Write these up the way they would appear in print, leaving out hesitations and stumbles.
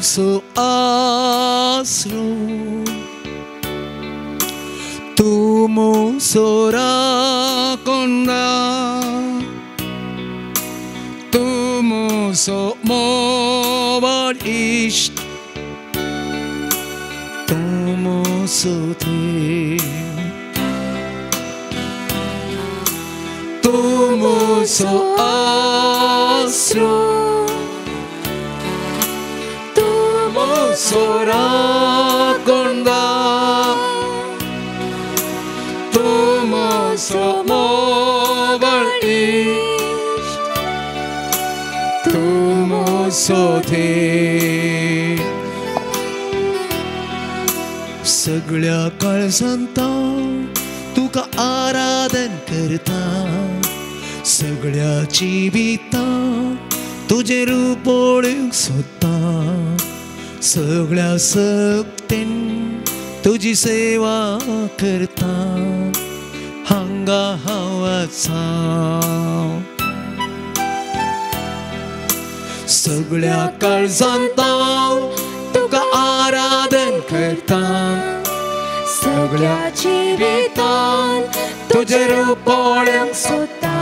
so asro tumo sora konda tumo so mobarish tumo so te tumo so asro Sora konda tumo somo barish tumo sote सगळ्या काळजांता तुका आराधन करता सगळ्या जिवितां तुझे रूप पळोवंक सोदता सगळ्या सक्तीन तुझी सेवा करता हांगा हांव आसा सगळ्या काळजांत तुका आराधन करता सगळ्या जिवितान तुझे रूप पळोवंक सोदता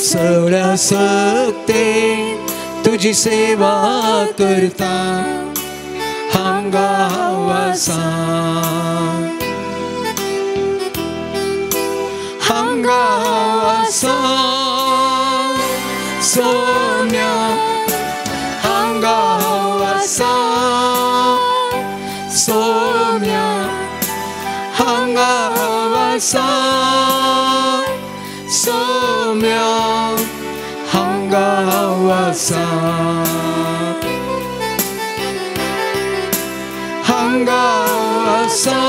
सगळ्या सक्तीन तुझी सेवा करता हांगा हांव आसा हांगा हांव आसा सोम्या हांगा हांव आसा सोम्या हांगा हांव आसा सोम्या हांगा हांव आसा हांगा हांव आसा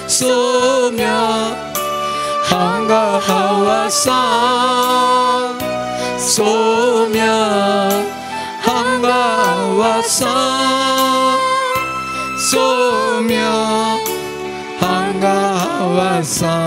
सोम्या हांगा हांव आसा सोम्या हांगा हांव आसा सोम्या हांगा हांव आसा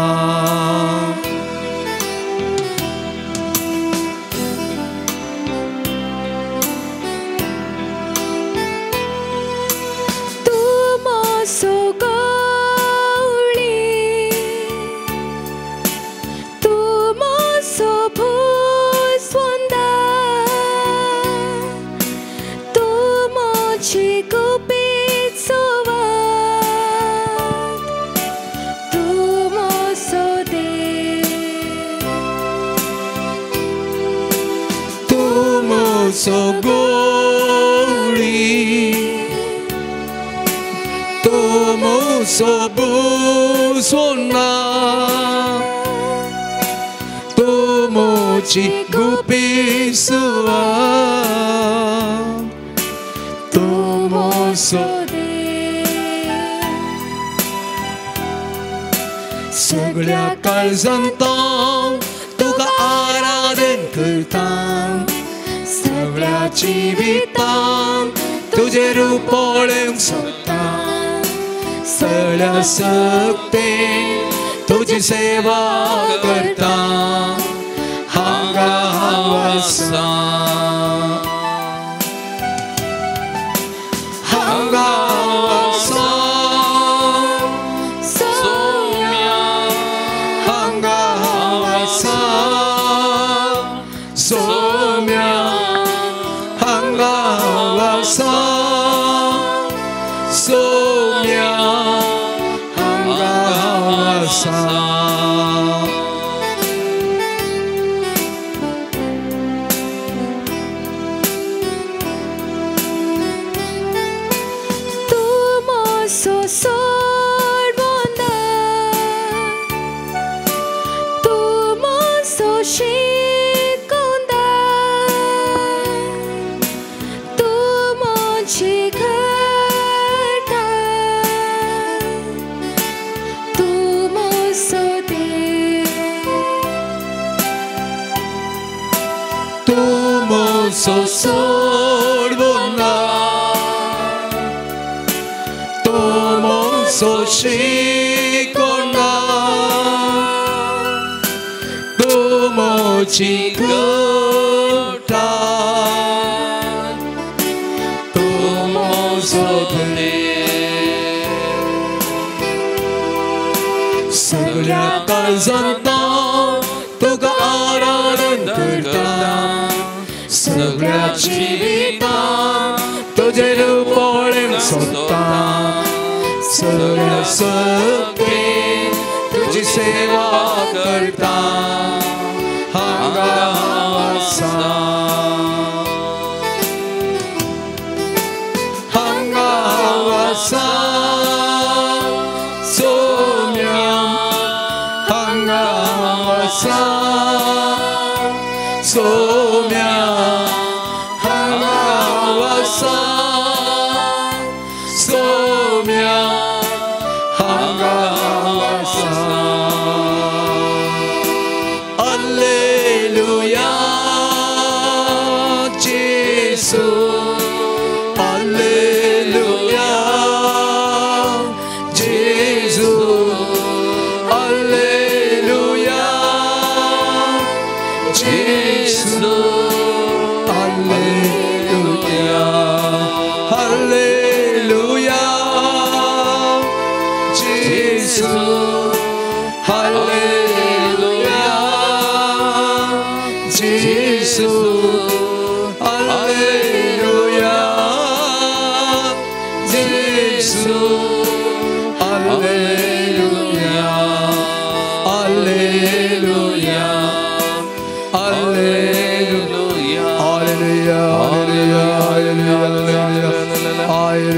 so glory tomo so busona tomo chi gupisua tomo so सगळ्या काळजांत तुका आराधन करता सगळ्या जिवितान तुझे रूप पळोवंक सोदता सगळ्या सक्तीन तुझी सेवा करता हांगा हांव आसा हांगा हांव आसा सोम्या हांगा हांव आसा सोम्या हांगा हांव आसा सोम्या हांगा हांव आसा so sorbona tomo so shikona tomo chikota जिवितांत तुझे रूपोळेन सोदता सगळ्या सखेन तुझी सेवा करता हांगा आसा हांगा आसा सोम्या हांगा आसा सोम्या हांगा आसा सोम्या हांगा आसा Alleluia Gesù Alleluia Gesù Alleluia Gesù Alleluia Alleluia Gesù Alleluia Gesù Alleluia Gesù Alleluia Alleluia Alleluia Alleluia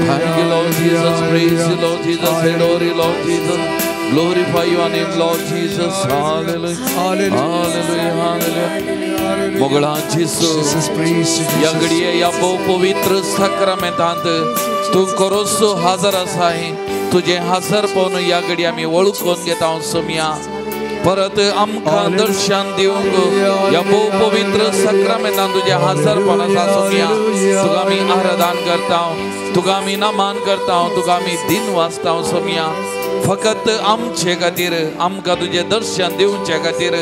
Thank you, Lord Jesus. Praise you, Lord Jesus. Adore you, Lord Jesus. Glorify your name, Lord Jesus. Hallelujah. Hallelujah. Hallelujah. मोगळांची या घडये या पवित्र साक्रामेंतांत तू करोसो हजर आसाय तुझे हजर पावन या घडी आमी वळखून घेता सोम्या परत आमकां दर्शन दिवंक या पवित्र साक्रामेंतांत तुझे हजरपण आसा सोम्या तुका आमी आराधन करता तुका आमी नमन करता तुका आमी दिन वाजता सोम्या फकत आमचे खातीर आमकां तुझे दर्शन दिवचे खातीर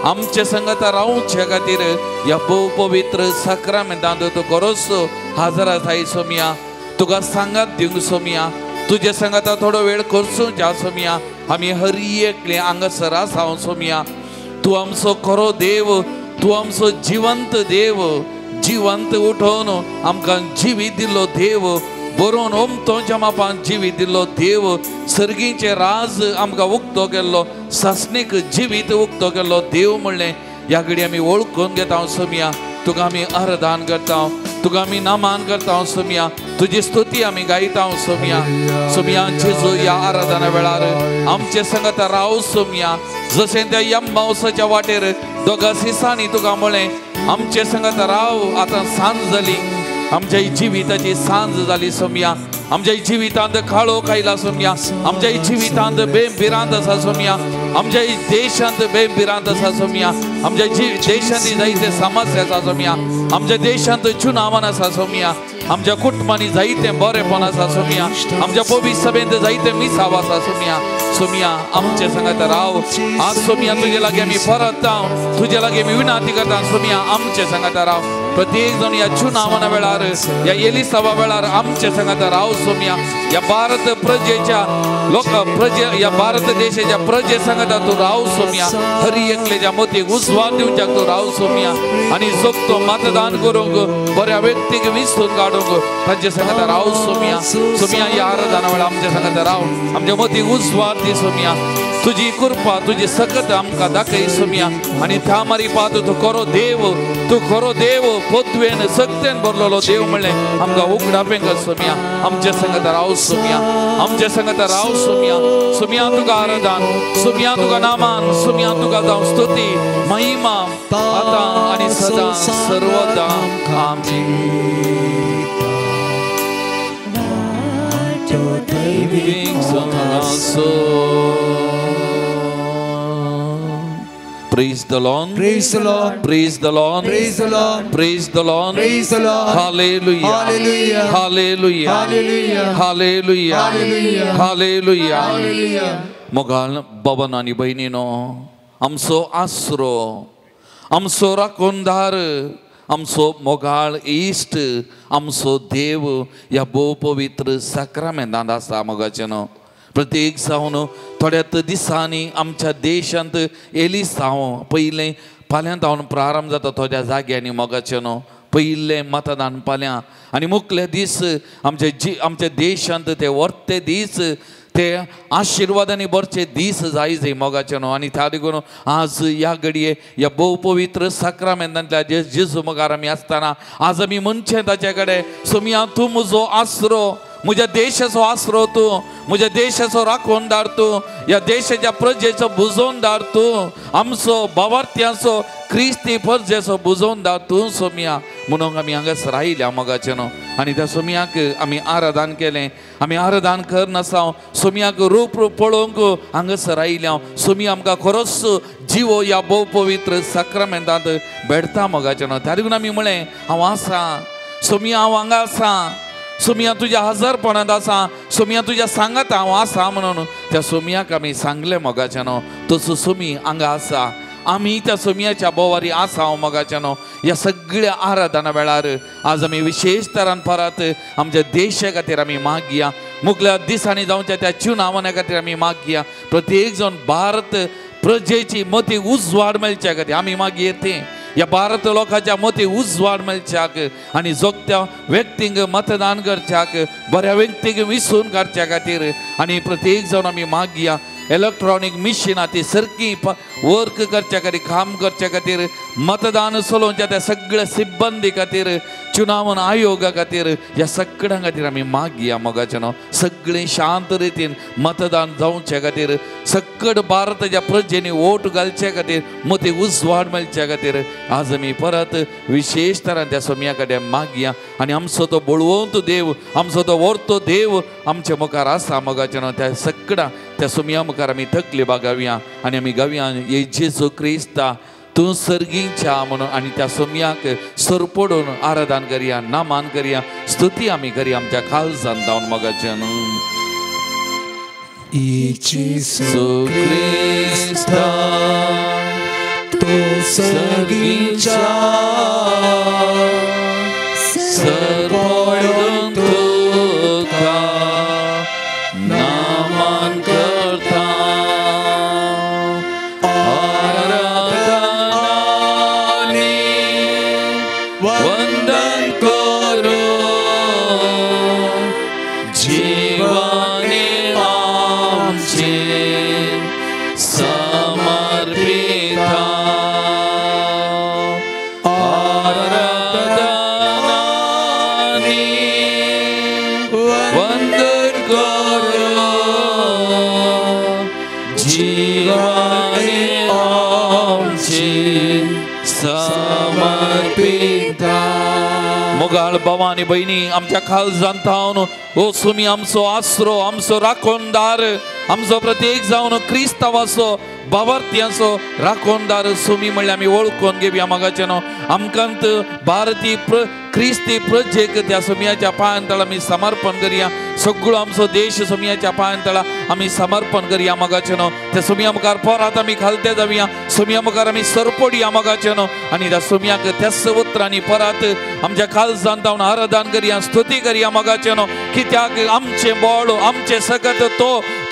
आमचे संगत रावचे खातीर या पवित्र साक्रामेंतांत तू करोसो हजर आसाय सोम्या तुका सांगात दिवंक सोम्या तुझे संगत थोडो वेळ करचो जा सोम्या आमी हर एकले हांगासर आसा सोम्या तू आमचो खरो देव तू आमचो जिवंत देव जिवंत उठोवन आमकां जिवीत दिल्लो देव बरोवन ओमतोच्या मापान जिवीत दिल्लो देव सर्गीचे राज आमकां उक्तो केल्लो सासणीक जिवीत उक्तो केल्लो देव म्हणलें ह्या घडी आमी वळखून घेता सोम्या तुका आमी आराधन करता तुका आमी नमन करता सोम्या तुजी स्तुती आमी गायता सोम्या सोम्या जेजू या आराधना वेळार आमचे संगत राव सोम्या जशें त्या यम्मावसाच्या वाटेर दोगा सिसांनी तुका म्हळें आमचे संगत राव आतां सांज जाली आमच्या जिविताची सांज जाली सोम्या आमच्या जिवितांत काळोख आयला सोम्या आमच्या जिवितांत बेबिरांत आसा सोम्या आमच्या देशांत बेबिरांत आसा सोम्या आमच्या देशांत जायते समस्या आसा सोम्या आमच्या देशांत चुनावान आसा सोम्या आमच्या कुटुंबांनी जायते बरेपण आसा सोम्या आमच्या पवित्र सभेंत जायते मिसाव आसा सोम्या सोम्या आमचे संगत राव आज सोम्या तुजे लागीं आमी परत तुजे लागीं आमी विनंती करता सोम्या आमचे संगत राव प्रत्येक जण या चुनावना वेळार या एलिसावा वेळार आमचे संगत राव सोम्या या भारत प्रजेच्या प्रजे या भारत देशाच्या प्रजे संगत तू राव सोम्या हर एकल्याच्या मतीक उजवाड दिवच्याक तू राव सोम्या आणि सोपतो मतदान करूंक बऱ्या व्यक्तीक विसरून काडूंक तांचे संगत राव सोम्या सोम्या या आराधना वेळा आमच्या संगत राव आमच्या मतीक उजवाड दी सोम्या तुझी कृपा तुझी सकत आमकां दाखय सोम्या आणि त्या मारी पात तू खरो देव पोतवेन सक्तेन भरलेलो देव म्हणलें आमकां उगडापें कर सोम्या आमचे संगत राव सोम्या आमचे संगत राव सोम्या सोम्या तुका आराधन सोम्या तुका नामान सोम्या तुका जावं स्तुती महिमा आतां आनी सदां सर्वदा आमीन Praise the Lord. Praise the Lord. Praise the Lord. Praise the Lord. Praise the Lord. Praise the Lord. Hallelujah. Hallelujah. Hallelujah. Hallelujah. Hallelujah. Hallelujah. Hallelujah. Hallelujah. मोगाल बाबा नानी बहिणीनो आमचो आसरो आमचो राखणदार आमचो मोगाळ इश्ट आमचो देव ह्या भोव पवित्र साक्रामेंतांत आसा मोगाचें न्हू प्रत्येक जावन थोड्याच दिसांनी आमच्या देशांत एलिसांव पयलें फाल्यां जावन प्रारंभ जाता थोड्या जाग्यांनी मोगाचें न्हू पयिल्लें मतदान फाल्यां आनी मुखले दीस आमच्या देशांत ते वर्ते दीस ते आशिर्वादांनी भरचे दीस जायचे मोगाचे न्हू आनी त्या देखून आज ह्या घडये ह्या भोव पवित्र साक्रामेंतांतल्या जेजू मुखार आमी आसतना आज आमी म्हणचें ताचे कडेन सोमिया तूं म्हजो आसरो म्हज्या देशाचो आसरो तूं म्हज्या देशाचो राखणदार तूं ह्या देशाच्या प्रजेचो बुजोवणदार तूं आमचो भावार्थ्याचो क्रिस्ती प्रजेचो बुजोवणदार तूं सोमिया म्हणून आमी हांगासर आयल्या मोगाचे न्हू आनी त्या सोमियाक आमी आराधन केलें आमी आराधन करनासा सोमियाक रूप पळोवंक हांगासर आयल्या सोमिया आमकां खरोच जिवो ह्या भोव पवित्र साक्रामेंतांत भेटता मोगाचे न्हू त्या देखून आमी म्हळें हांव आसा सोमिया हांव हांगा आसा सोमिया तुज्या हजरपणांत आसा सोमिया तुज्या सांगात हांव आसा म्हणून त्या सोमियाक आमी सांगलें मोगाचे न्हू तसो सोमी हांगा आसा आमी त्या सोमियाच्या बोवारी आसा हांव मोगाचे न्हू ह्या सगळ्या आराधना वेळार आज आमी विशेश तरान परत आमच्या देशा खातीर आमी मागया मुखल्या दिसांनी जावच्या त्या चुनावण्या खातीर आमी मागया प्रत्येक जण भारत प्रजेची मती उजवाड मेळच्या खातीर आमी मागया तें ह्या भारत लोकांच्या मती उजवाड मेळच्याक आनी जोगत्या व्यक्तींक मतदान करच्याक बऱ्या व्यक्तींक विसरून काडच्या खातीर आनी प्रत्येक जण आमी मागया इलेक्ट्रॉनिक मिशिनां ती सारकी वर्क करच्या खातीर काम करच्या खातीर मतदान चलोवच्या त्या सगळ्या सिब्बंदी खातीर चुनावण आयोगा खातीर ह्या सगळ्यां खातीर आमी मागया मोगाचे न्हू सगळें शांत रितीन मतदान जावच्या खातीर सकट भारताच्या प्रजेनी वोट घालच्या खातीर मती उजवाड मेळच्या खातीर आज आमी परत विशेश तरान त्या सोमिया कडेन मागया आनी आमचो तो बळवंत देव आमचो तो व्हरतो देव आमच्या मुखार आसा मोगाचे न्हू त्या सगळ्या त्या सोमिया मुखार आमी तकली बागावया आनी आमी गावया ये जेजू क्रिस्ता तूं सर्गीच्या म्हणून आनी त्या सोमियाक सरपडून आराधन करया नामान करया स्तुती आमी करया आमच्या काळजान जावन मोगाचे न्हू जेजू क्रिस्ता तूं सर्गीच्या सरपडून तुका नामान करता वंदन करो जीवाने आमचे समर्पिता आराधनाने वंदन करो जीवाने आमचे समर्पिता मोगाळ भवानी बहिणी आमच्या काळजांत जावन ओ सुमी आमचो आसरो आमचो राखणदार आमचो प्रत्येक जावन क्रिस्तावाचो भावार्थ्याचो राखणदार सुमी म्हणल्यार आमी वळखून घेवया मोगाचे न्हू आमकांत भारतीय क्रिस्ती प्रजेक त्या सोमियाच्या पांयांतळ आमी समर्पण करया सगळो आमचो देश सोमियाच्या पांयांतळ आमी समर्पण करया मोगाचे न्हू त्या सोमिया मुखार परत आमी खालते जावया सोमिया मुखार आमी सरपडया मोगाचे न्हू आनी त्या सोमियाक त्याच उतरांनी परत आमच्या काळजांत जावन आराधन करया स्तुती करया मोगाचे न्हू कित्याक आमचे बोळ आमचे सगत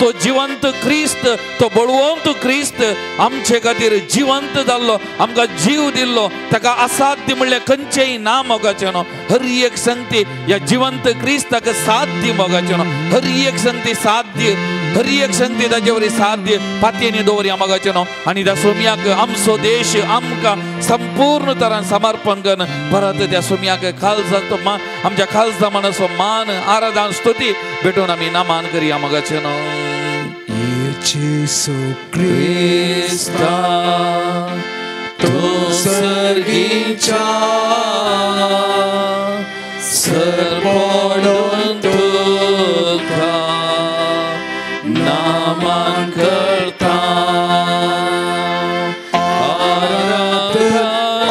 तो जिवंत क्रिस्त तो बळवंत क्रिस्त आमचे खातीर जिवंत जाल्लो आमकां जीव दिल्लो ताका असाध्य म्हणल्यार खंयचेय ना मोगाचे न्हू हर एक संगती ह्या जिवंत क्रिस्ताक साध्य मोगाचे न्हू हर एक संगती साध्य हर एक संगती ताचे वरी साध्य पातयेनी दवरया मोगाचे न्हू आनी त्या सोमियाक आमचो देश आमकां संपूर्ण तरान समर्पण करून परत त्या सोमियाक काळजांत आमच्या काळजा मनाचो मान आराधन स्तुती भेटून आमी नामान करया मोगाचे न्हू जेजू क्रिस्ता तूं सर्गीच्या सरपडून तुका नामान करता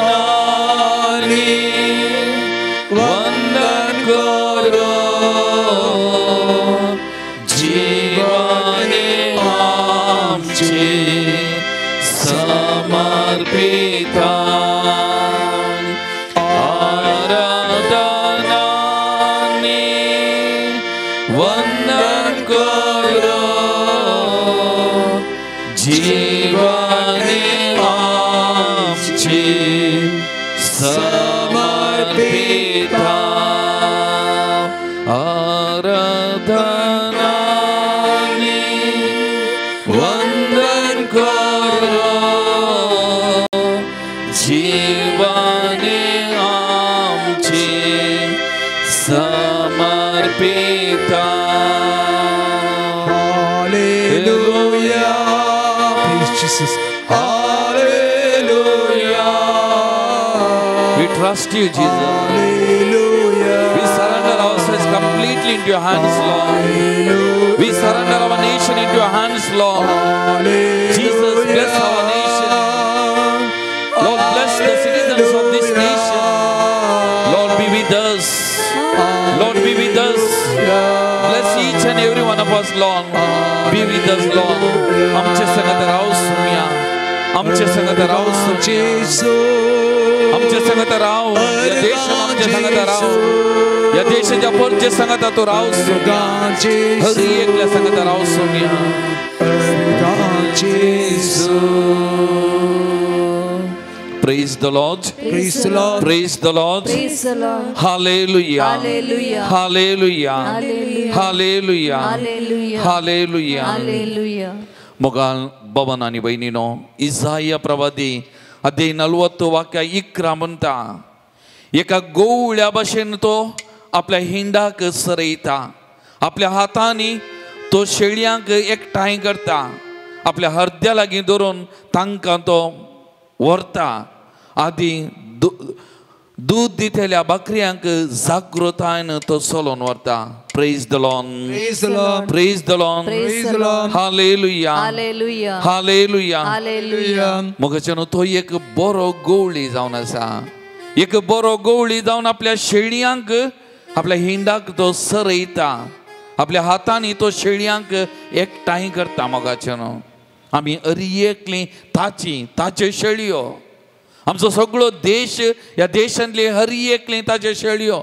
आराधनाने वंदन करो जीवाने आमचे समर्पिता आराधनाने वंदन करो जीवाने आमचे समर्पिता पिता आराधनानी वंदन करो जीवाने आमचे समर्पिता Hallelujah. Praise Jesus. Hallelujah. We trust you, Jesus. Hallelujah. We surrender ourselves completely into your hands, Lord. Hallelujah. We surrender our nation into your hands, Lord. Hallelujah. Jesus, bless our nation. Lord, bless the citizens of this nation. Lord, be with us. Lord, be with us. Bless each and every one of us, Lord. Be with us, Lord. आमच्या संगत राहू सुमिया. आमच्या संगत राहू सुमिया. आमच्या संगत राहू. या देशात आमच्या संगत राहू. या देशाच्या पुढच्या संगत तू राहू सुमिया. हर एकल्या संगत राहू सुमिया. Praise the Lord. Praise the Lord. Praise the Lord. Praise the Lord. Hallelujah. Hallelujah. Hallelujah. Hallelujah. Hallelujah. Hallelujah. Hallelujah. Hallelujah. ಮೊಗಾಲ್ ಭವನಾನಿ ಬೈನಿನೋ ಇಸಾಯ ಪ್ರವಾದಿ ಅದೇ 40 वाक्य इकरा म्हणता एका गोवळ्या भाशेन तो आपल्या हिंडाक सरयता आपल्या हातांनी तो शेळयांक एकठांय करता आपल्या हर्द्या लागीं धरून तांकां तो व्हरता आदी दूध दितेल्या बकऱ्यांक जागृतायेन तो चलोवन व्हरता. Praise the Lord. Praise the Lord. Praise the Lord. Praise the Lord. Hallelujah. Hallelujah. Hallelujah. Hallelujah. मगच्यान तो एक बरो गवळी जावन आसा. एक बरो गवळी जावन आपल्या शेळयांक आपल्या हिंडाक तो सरयता आपल्या हातांनी तो शेळयांक एकठांय करता. मगाच्यान आमी अरियेकली ताचे शेळयो आमचो सगळो देश ह्या देशांतली हर एकली ताचे शेळयो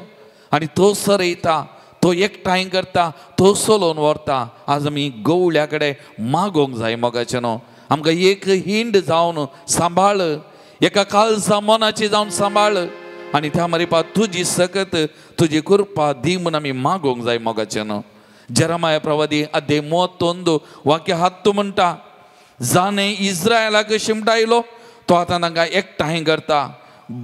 आनी तो सरयता तो एकठांय करता तो चलोवन व्हरता. आज आमी गवळ्या कडेन मागोवंक जाय मोगाचें न्हू. आमकां एक हिंड जावन सांबाळ एका काळजा मनाची जावन सांबाळ आनी त्या मरेपा तुजी सकत तुजी कृपा दी म्हूण आमी मागोवंक जाय मोगाचें न्हू. जेरमाया प्रवादी अध्याय 31 वाक्य 7 म्हणटा जाणें इस्रायलाक शिमटायलो तो आतां तांकां एकठांय करता.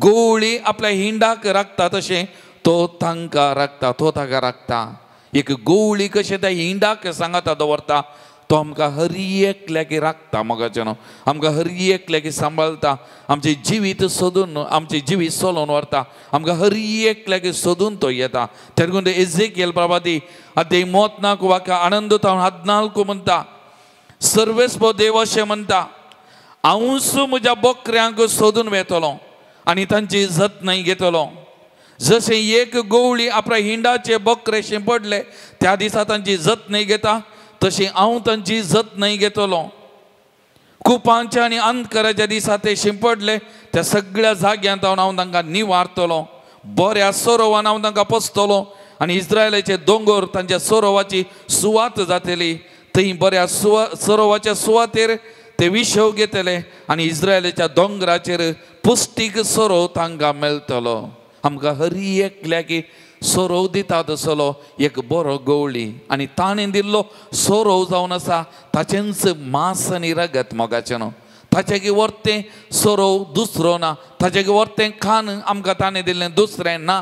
गवळी आपल्या हिंडाक राखता तशें तो तांकां राखता तो ताका राखता. एक गवळी कशें त्या हिंडाक सांगाता दवरता तो आमकां हर एकल्याकी राखता. मोगाचें न्हू आमकां हर एकल्याकी सांबाळता. आमचें जिवीत सोदून आमचें जिवीत चलोवन व्हरता. आमकां हर एकल्याकी सोदून तो येता. तेगून एजेकियल प्रवादी अध्याय 34 वाक्य आनंद 14 म्हणटा सर्वेस्पो देव अशें म्हणटा हांवूच म्हज्या बकऱ्यांक सोदून वेतलो आनी तांची जतनाय घेतलो. जशें एक गवळी आपल्या हिंडाचे बकरे शिंपडले त्या दिसा तांची जतनाय घेता तशी हांव तांची जतनाय घेतलो. कुपांच्या आनी अंधकाराच्या दिसा ते शिंपडले त्या सगळ्या जाग्यांत हांव तांकां निवारतलो. बऱ्या सोरोवान हांव तांकां पोसतलो आनी इस्रायलाचे दोंगर तांच्या सोरोवाची सुवात जातली. थंय बऱ्या सोरोवाच्या सुवातेर ते विशव घेतले आनी इस्रायलाच्या दोंगराचेर पुष्टीक सोरो तांकां मेळटलो. आमकां हर एकल्याकी सोरोव दिता तसलो एक बरो गवळी आनी ताणें दिल्लो सोरोव जावन आसा ताचेंच मांस आनी रगत मोगाचें न्हू. ताचें व्हरतें सोरोव दुसरो ना. ताचें व्हरतें खान आमकां ताणें दिल्लें दुसरें ना.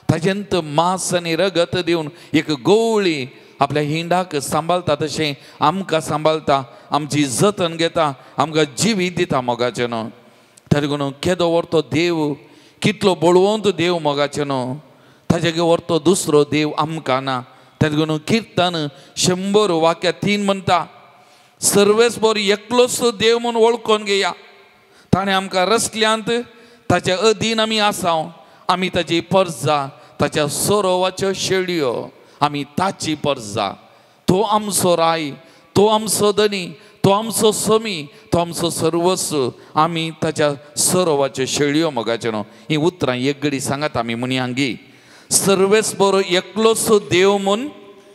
ताचेंत मांस आनी रगत दिवन एक गवळी आपल्या हिंडाक सांबाळता तशें आमकां सांबाळता आमची जतन घेता आमकां जिवीत दिता मोगाचें न्हू. ताका केदो व्हरतो देव कितलो बळवंत देव मोगाचें न्हू. ताचे व्हरतो दुसरो देव आमकां ना. ताका किर्तन 100 वाक्य 3 म्हणटा सर्वेस्पर एकलोच देव म्हूण वळखून घेया. ताणें आमकां रचल्यांत ताच्या अधीन आमी आसाव. आमी ताची परजा ताच्या सोरोवाच्यो शेळयो आमी ताची परजा. तो आमचो राय तो आमचो धनी तो आमचो समी तो आमचो सर्वस्व आमी ताच्या सोरोवाच्यो शेळयो मोगाच्यो न्हू. ही उतरां एक घडी सांगात आमी म्हणयांगी सर्वेस्पर एकलोच देव म्हूण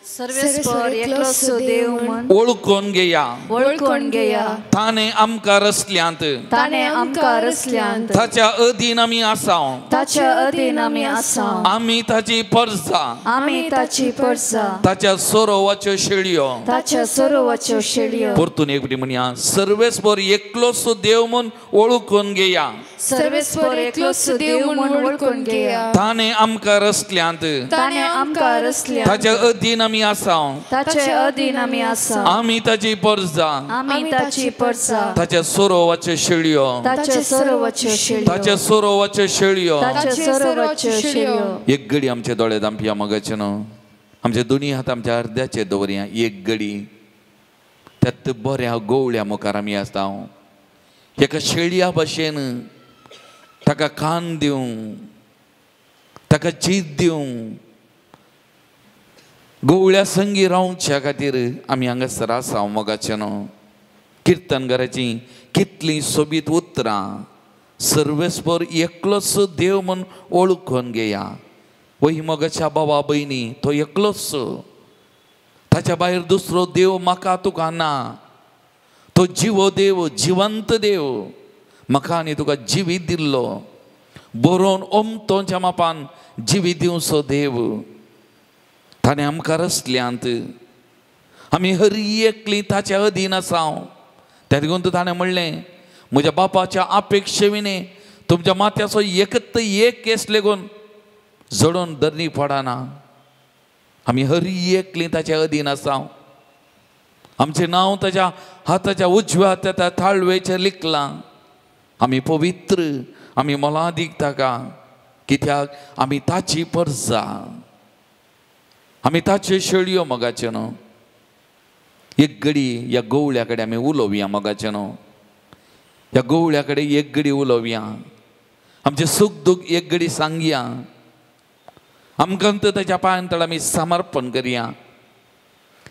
सर्वेस्पर एकलोसो देव म्हण ओळखून घेया वळखून घेया ताणे आमकां रचल्यांत ताणे आमकां रचल्यांत ताच्या अधीन आमी आसाव ताच्या अधीन आमी आसां आमी ताची परजा आमी ताची परसा ताच्या सरोवाच्यो शेळयो ताच्या सरोवाच्यो शेळयो परतून एक फावटी म्हणया सर्वेस्पर एकलोसो देव म्हूण ओळखून घेया सर्वेस्पर एकलोसो देव म्हण वळखून घेया ताणे आमकां रचल्यांत ताणे आमकां रचल्यांत ताच्या अधीन आमी आसाव ताचे अधीन आमी आसां आमी ताची परजा आमी ताची परसा ताच्या सरोवाच्यो शेळयो ताचे सरोवाच्यो शेळयो ताच्या सरोवाच्यो शेळयो ताचे सरोवाच्यो शेळयो एक घडी आमचे दोळे दामपया मगाचे न्हू आमचे दोनी हात आमच्या अर्द्याचे दवरया एक घडी त्यात बऱ्या गोवळ्या मुखार आमी आसता एका शेळया भशेन ताका कान दिवं ताका जीत दिवं गोवळ्या संगी रावच्या खातीर आमी हांगासर आसा मोगाचे न्हू किर्तनकाराची कितली सोबीत उतरां सर्वेस्पर एकलोच देव म्हूण ओळखून घेया वही मोगाच्या भावा भयणी तो एकलोच ताच्या भायर दुसरो देव म्हाका तुका ना तो जिवो देव जिवंत देव म्हाका आनी तुका जिवीत दिल्लो बरोवन ओमतोच्या मापान जिवीत दिवचो देव ताणें आमकां रचल्यांत आमी हर एकली ताच्या अधीन आसाव त्या देखून ताणें म्हणलें म्हज्या बापाच्या अपेक्षे विने तुमच्या माथ्याचो एकत एक केस लेगून जडोवन धरणी पडना आमी हर एकली ताच्या अधीन आसाव आमचें नांव ताच्या हाताच्या उजव्या हाताच्या थाळवेचेर लिखलां आमी पवित्र आमी मोलादीक ताका कित्याक आमी ताची परजा आमी ताच्यो शेळयो मोगाच्यो न्हू एक घडी ह्या गोवळ्या कडेन आमी उलोवया मोगाचें न्हू ह्या गोवळ्या कडेन एक घडी उलोवया आमचें सूख दूख एक घडी सांगया आमकां ताच्या पांयां तळ आमी समर्पण करया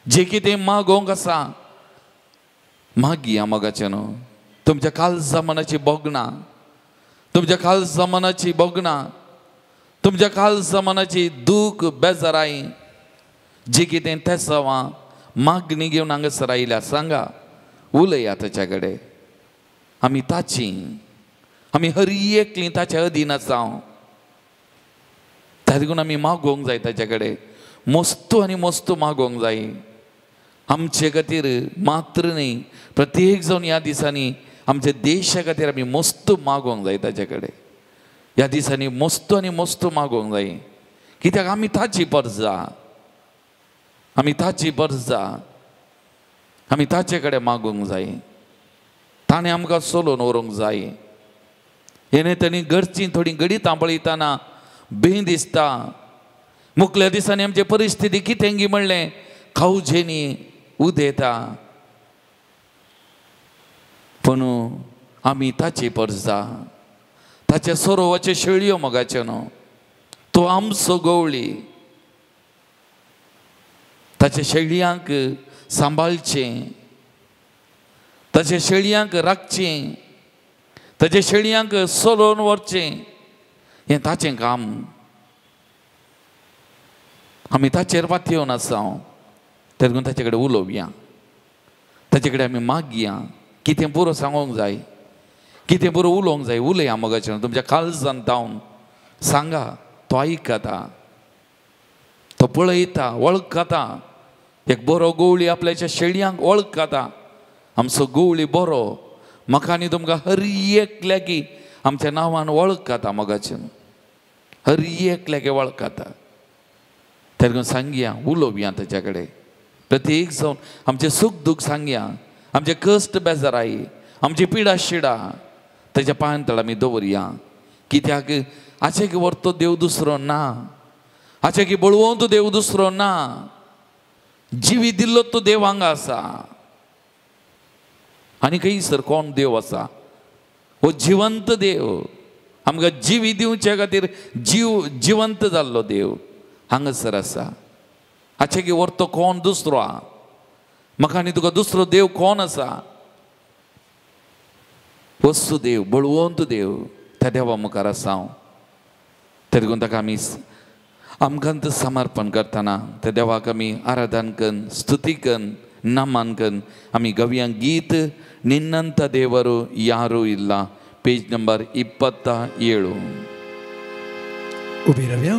जे कितें मागोवंक आसा मागया मोगाचें न्हू तुमच्या काल जमानाची बोगणां तुमच्या काल जमानाची बोगणां तुमच्या काल जमानाची दूख बेजाराई जे कितें तें सवां मागणी घेवन हांगासर आयल्या सांगा उलया ताच्या कडेन आमी ताची आमी हर एकली ताच्या अधीन आसाव त्या देखून आमी मागोवंक जाय ताच्या कडेन मस्तू आनी मस्तू मागोवंक जाय आमचे खातीर मात्र न्ही प्रत्येक जावन ह्या दिसांनी आमच्या देशा खातीर आमी मस्तू मागोवंक जाय ताचे कडेन ह्या दिसांनी मस्तू आनी मस्तू मागोवंक जाय कित्याक आमी ताची परजा आमी ताची परजा आमी ताचे कडेन मागोवंक जाय ताणें आमकां चलोवन व्हरूंक जाय हेणे तांणी घरची थोडी घडी तांबळयतना भीं दिसता मुखल्या दिसांनी आमची परिस्थिती कितें गी म्हणलें खावजेनी उदेता पूण आमी ताची परजा ताचे सरोवाच्यो शेळयो मोगाच्यो न्हू तो आमचो गोवळी ताच्या शेळयांक सांबाळचें ताच्या शेळयांक राखचें ताच्या शेळयांक चलोवन व्हरचें हें ताचें काम आमी ताचेर वातयेवन आसाव त्या देखून ताचे कडेन उलोवया ताचे कडेन आमी मागया कितें पुरो सांगोंक जाय कितें बरो उलोवंक जाय उलया मोगाचें तुमच्या काळजांत जावन सांगा तो आयकता तो पळयता वळखता एक बरो गोवळी आपल्याच्या शेळयांक वळखता आमचो गोवळी बरो म्हाका आनी तुमकां हर एकल्याकी आमच्या नांवान वळखता मोगाचें हर एकल्याके वळखता त्या देखून सांगया उलोवया ताच्या कडेन प्रत्येक जावन आमचें सूख दूख सांगया आमचे कश्ट बेजाराई आमची पिडा शिडा ताच्या पांयां तळ आमी दवरया कित्याक आचे की व्हरतो देव दुसरो ना आचे की बळवंत देव दुसरो ना जिवी दिल्लो तो देव हांगा आसा आनी खंयसर कोण देव आसा हो जिवंत देव आमकां जिवी दिवचे खातीर जिवंत जाल्लो देव हांगासर आसा आचे की व्हरतो कोण दुसरो आहा म्हाका आनी तुका दुसरो देव कोण आसा वस्तुदेव बळवंत देव त्या देवा मुखार आसा त्या देखून ताका आमी आमकां समर्पण करतना त्या देवाक आमी आराधन कन स्तुती कन नमन कन आमी गव्या गीत निन्नंत देವರು ಯಾರೂ ಇಲ್ಲ ಪೇಜ್ ನಂಬರ್ 27. ಉಭಿರವ್ಯ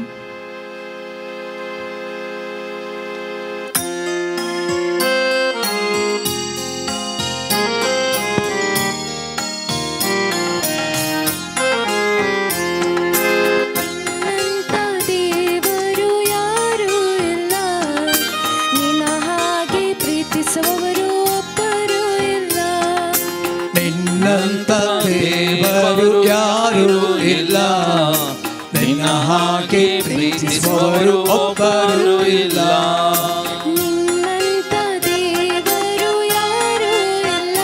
ದೇವರು ಯಾರೂ ಇಲ್ಲ, ನಿನ್ನ ಹಾಗೆ ಪ್ರೀತಿಸುವವರು ಒಬ್ಬರು ಇಲ್ಲ. ನಿನ್ನಂತ ದೇವರು ಯಾರೂ ಇಲ್ಲ,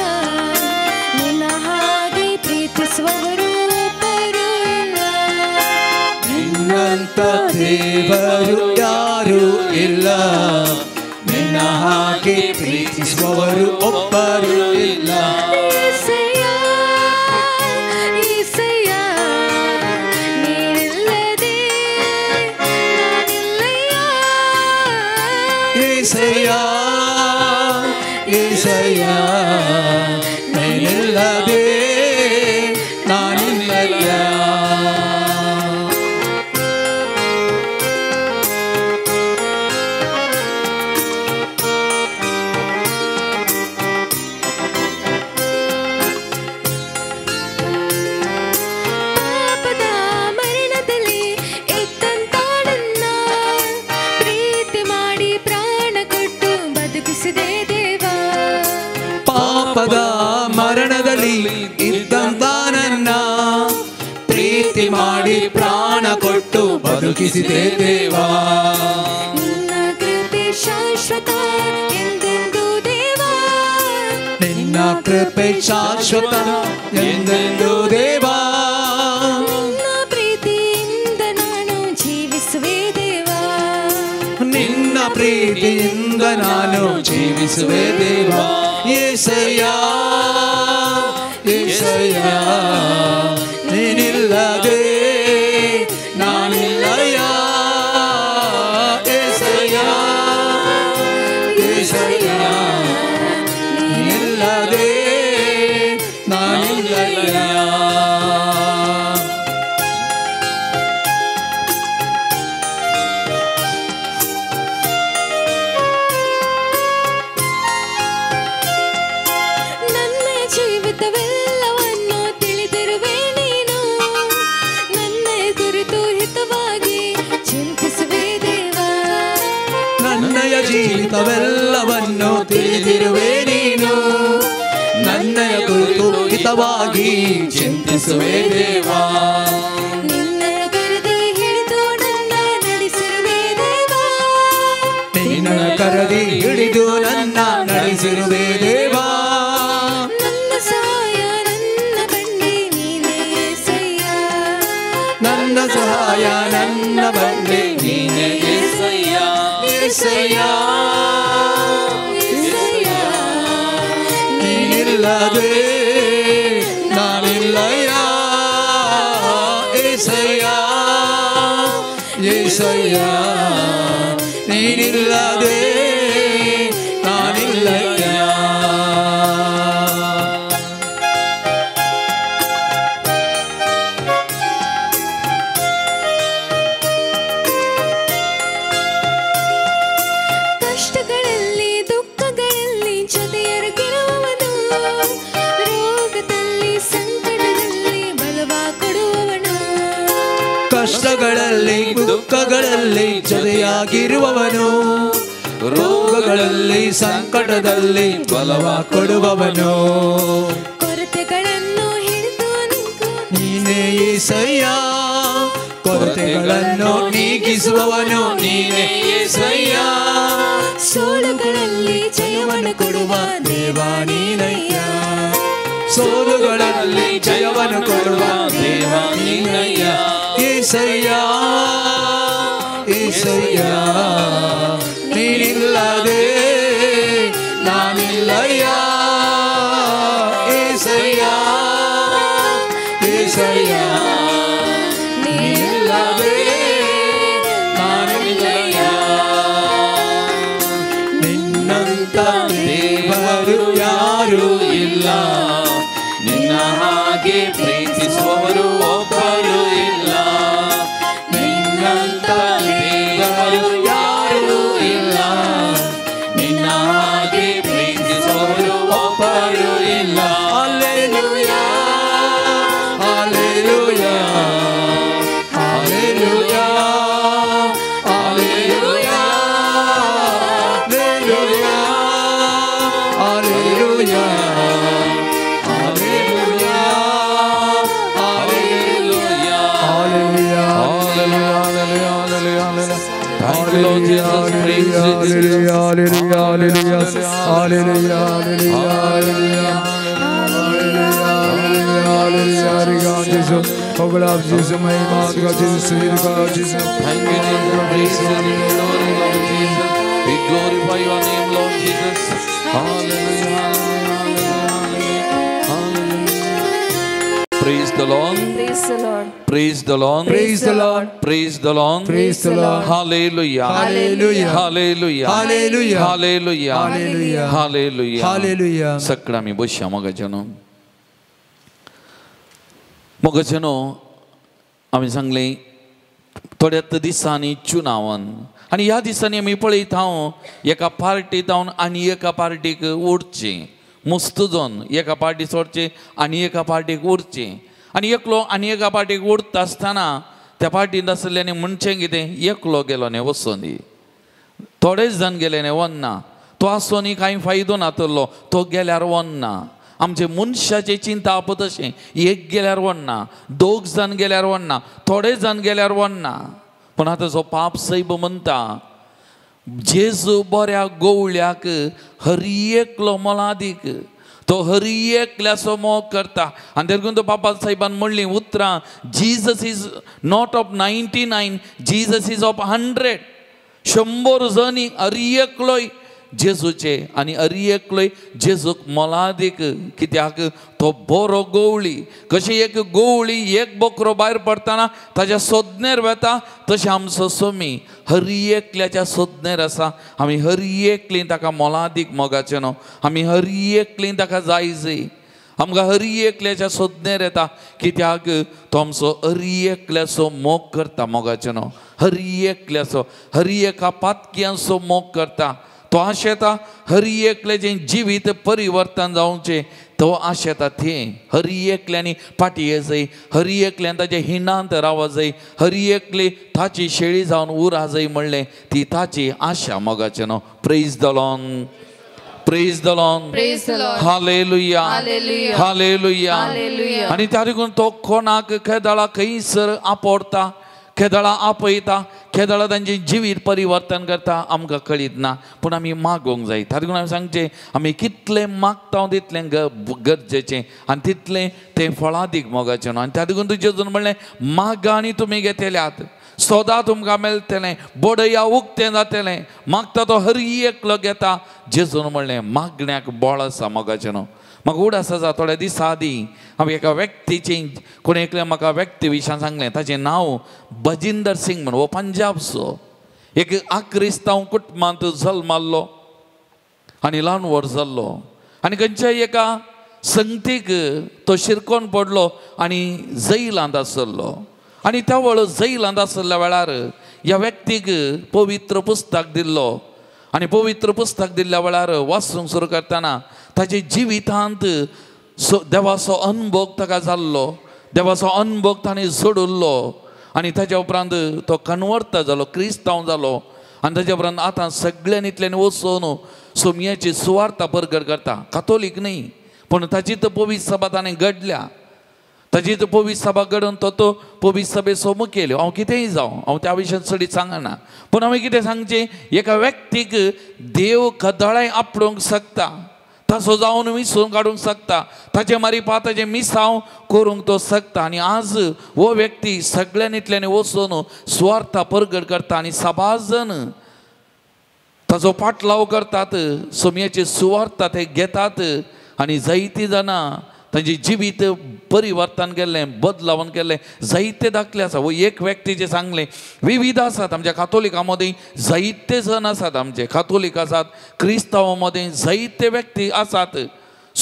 ನಿನ್ನ ಹಾಗೆ ಪ್ರೀತಿಸುವವರು ಒಬ್ಬರು ಇಲ್ಲ. ನಿನ್ನಂತ ದೇವರು ಯಾರೂ ಇಲ್ಲ, ನಿನ್ನ ಹಾಗೆ ಪ್ರೀತಿಸುವವರು ಒಬ್ಬರು ಇಲ್ಲ. ಏಸಯ್ಯ ಏಸಯ್ಯ ನೀನಿಲ್ಲದೆ ನಾನಿಲ್ಲಯ್ಯ. ಪಾಪದ ಮರಣದಲ್ಲಿ ಇದ್ದಂತ ನನ್ನ ಪ್ರೀತಿ ಮಾಡಿ ಪ್ರಾಣ ಕೊಟ್ಟು ಬದುಕಿಸಿದೆ ದೇವಾ. ನಿನ್ನ ಕೃಪೆ ಶಾಶ್ವತ ಎಂದೆಂದು ದೇವಾ, ನಿನ್ನ ಕೃಪೆ ಶಾಶ್ವತ ಎಂದೆಂದು ದೇವಾ. ನಿನ್ನ ಪ್ರೀತಿಯಿಂದ ನಾನು ಜೀವಿಸುವೆ ದೇವಾ, ನಿನ್ನ ಪ್ರೀತಿಯಿಂದ ನಾನು ಜೀವಿಸುವೆ ದೇವಾ. ಏಸಯ್ಯ ಏಸಯ್ಯ ನೀನಿಲ್ಲದೆ ನಾನಿಲ್ಲಯ್ಯ. ಏಸಯ್ಯ ಏಸಯ್ಯ ನೀನಿಲ್ಲದೆ ನಾನಿಲ್ಲಯ್ಯ. ಜೀವಿತವೆಲ್ಲವನ್ನು ತಿಳಿದಿರುವೆ ನೀನು, ನನ್ನ ಕುರಿತು ಹಿತವಾಗಿ ಚಿಂತಿಸುವೆ ದೇವಾ. ನನ್ನಯ ಜೀವಿತವೆಲ್ಲವನ್ನು ತಿಳಿದಿರುವೆ ನೀನು, ನನ್ನಯ ಕುರಿತು ಹಿತವಾಗಿ ಚಿಂತಿಸುವೆ ದೇವಾ. ನಿನ್ನ ಕರೆದಿ ಹಿಡಿದು ನನ್ನ ನಡೆಸಿರುವೆ ದೇವಾ, ನಿನ್ನ ಕರೆದಿ ಹಿಡಿದು ನನ್ನ ನಡೆಸಿರುವೆ ದೇವಾ. ನನ್ನ ಸಹಾಯ ನನ್ನ ಬಂಡೆ ನೀನೇ ಏಸಯ್ಯ. ಏಸಯ್ಯ ಏಸಯ್ಯ ನೀನಿಲ್ಲದೆ ನಾನಿಲ್ಲಯ್ಯ. ಏಸಯ್ಯ ಏಸಯ್ಯ ನೀನಿಲ್ಲದೆ ನಾನಿಲ್ಲಯ್ಯ. ಕಷ್ಟಗಳಲ್ಲಿ ದುಃಖಗಳಲ್ಲಿ ಜೊತೆಯರಗಿರುವವನು, ರೋಗದಲ್ಲಿ ಸಂಕಟದಲ್ಲಿ ಬಲವ ಕೊಡುವವನು. ಕಷ್ಟಗಳಲ್ಲಿ ದುಃಖಗಳಲ್ಲಿ ಜೊತೆಯಾಗಿರುವವನು, ರೋಗಗಳಲ್ಲಿ ಸಂಕಟದಲ್ಲಿ ಬಲವ ಕೊಡುವವನು. ಕೊರತೆಗಳನ್ನು ಹಿಡಿದು ನೀನೇ ಏಸಯ್ಯ, ಕೊರತೆಗಳನ್ನು ನೀಗಿಸುವವನು ನೀನೇ ಏಸಯ್ಯ. ಸೋಲುಗಳಲ್ಲಿ ಜಯವನ್ನು ಕೊಡುವ ದೇವಾ ನೀನಯ್ಯ. ಸೋಲುಗಳಲ್ಲಿ ಜಯವನ್ನು ಕೊಡುವ ದೇವಾ ನೀನಯ್ಯ. ಏಸಯ್ಯ ಏಸಯ್ಯ ನೀನಿಲ್ಲದೆ ನಾನಿಲ್ಲಯ್ಯ. ಏಸಯ್ಯ ಏಸಯ್ಯ ನೀನಿಲ್ಲದೆ ನಾನಿಲ್ಲಯ್ಯ. ಯಾರೂ ಇಲ್ಲ, ನಿನ್ನ ಹಾಗೆ ಪ್ರೀತಿಸುವವರು ಒಬ್ಬರು ಇಲ್ಲ, ನಿನ್ನಂತ ದೇವರು ಯಾರೂ ಇಲ್ಲ, ನಿನ್ನ ಹಾಗೆ ಪ್ರೀತಿಸುವವರು ಒಬ್ಬರು ಇಲ್ಲ. Hallelujah, hallelujah, hallelujah, hallelujah, hallelujah, hallelujah, hallelujah, hallelujah. Thank you, Lord Jesus. Praise you. Hallelujah, hallelujah, hallelujah, hallelujah, hallelujah, hallelujah, Jesus. Oh God, Jesus, my God, Jesus, God, Jesus. Thank you, Jesus. Praise you, Lord Jesus. We glorify your name, Lord Jesus. Hallelujah, hallelujah, hallelujah. Praise the Lord. Praise the Lord. Praise the Lord. Praise the Lord. Praise the Lord. Praise the Lord. Hallelujah. Hallelujah. Hallelujah. Hallelujah. Hallelujah. Hallelujah. Hallelujah. Hallelujah. सगळं आम्ही बसया मगजनो आम्ही सांगले थोड्यात दिसांनी चुनावन आणि ह्या दिसांनी आम्ही पळयत हांव एका पार्टीत हांव आनी एका पार्टीक उरचें मुस्तुजोन एका पार्टी सोडचें आनी एका पार्टीक उरचें आनी एकलो आनी एका पार्टीक उरता आसतना त्या पार्टींत आसलेल्यानी म्हणचें कितें एकलो गेलो न्ही वचून दी थोडेच जाण गेले न्ही वन्ना तो आसो न्ही कांय फायदो नातलो तो गेल्यार वन्ना आमचे मनशाचे चिंता आप तशें एक गेल्यार वन्ना दोग जाण गेल्यार वन्ना थोडे जाण गेल्यार वन्ना पूण आतां जो पाप सैब म्हणटा जेजू बऱ्या गोवळ्याक हरी एकलो मोलादीक तो हरी एकल्याचो मोग करता आनी देखून तो पापा साहेबान म्हणली उतरां Jesus is not of 99 Jesus is of 100 100 जणी हरी एकलोय जेजूचे आनी हरी एकलोय जेजूक मोलादीक कित्याक तो बरो गोवळी कशी एक गोवळी एक बोकरो भायर पडटाना ताच्या सोदनेर वता तशें आमचो सोमी हरी एकल्याच्या सोदनेर आसा आमी हरी एकली ताका मोलादीक मोगाचें न्हू आमी हरी एकली ताका जायजय आमकां हरी एकल्याच्या सोदनेर येता कित्याक तो आमचो हरी एकल्याचो मोग करता मोगाचें न्हू हरी एकल्याचो हरी एका पातक्यांचो मोग करता तो आशेता हरी एकल्याचें जिवीत परिवर्तन जावचें तो आशेता थें हरी एकल्यांनी पाटी येजय हरी एकल्यान ताचे हिणांत राव जाय हरी एकली ताची शेळी जावन उरा जाय म्हणलें ती ताची आशा मोगाचें न्हू praise the Lord Praise the Lord. Praise the Lord. Hallelujah. Hallelujah. Hallelujah. Hallelujah. आणि त्या देखून तो कोणाक खेदळा खंयसर आपडता खेदळा आपयता खेदळा तांचें जिवीत परिवर्तन करता आमकां कळीत ना पूण आमी मागोवंक जाय त्या देखून आमी सांगचें आमी कितलें मागता तितलें गरजेचें आनी तितलें तें फळादीक मोगाचें न्हू आनी त्या देखून तुजें जेजून म्हणलें मागा आनी तुमी घेतल्यात सोदा तुमकां मेळटलें बडया उक्तें जातलें मागता तो हरी एकलो घेता जेजून म्हणलें मागण्याक बळ आसा मोगाचें न्हू म्हाका उडास आसा थोड्या दिसा आदीं हांवें एका व्यक्तीचें कोणी एकलें म्हाका व्यक्ती विशयान सांगलें ताचें नांव बजिंदर सिंग म्हणून हो पंजाबचो एक क्रिस्तांव कुटुंबांत जल्माल्लो आनी ल्हान व्हड जाल्लो आनी खंयच्याय एका संगतीक तो शिरकोन पडलो आनी जैलांत आसलो आनी त्या वेळ जैलांत आसल्या वेळार ह्या व्यक्तीक पवित्र पुस्तक दिल्लो आनी पवित्र पुस्तक दिल्ल्या वेळार वाचूंक सुरू करतना ताचे जिवितांत देवाचो अनुभव ताका जाल्लो देवाचो अनुभव ताणें जोडुल्लो आनी ताच्या उपरांत तो कन्वर्ट जालो क्रिस्तांव जालो आनी ताच्या उपरांत आतां सगळ्यांनीतल्यान वचून सोमयाची सुवार्ता परगट करता कातोलीक न्ही पूण ताची तर पवित्र सभा ताणें घडल्या ताची तर पवित्र सभा घडोवन तो पवित्र सभेचो मुखेल हांव कितेंय जावं हांव त्या विशयान चडीत सांगना पूण हांवें कितें सांगचें एका व्यक्तीक देव कदळाय आपडूंक शकता ताचो जावन विसरून काडूंक शकता ताचे मारिपा ताचें मिसांव करूंक तो शकता आनी आज हो व्यक्ती सगळ्यांनीतल्यान वचून सुवार्ता परगट करता आनी सभाजन ताचो पाटलाव करतात सोमयाची सुवार्ता ते घेतात आनी जायतीं जाणां तांचें जिवीत परिवर्तन केल्लें बदलावन केल्लें जायते दाखले आसा वो एक व्यक्तीचें सांगलें विविध आसात आमच्या कातोलिकां मदीं जायते जण आसात आमचे कातोलीक आसात क्रिस्तांवां मदीं जायते व्यक्ती आसात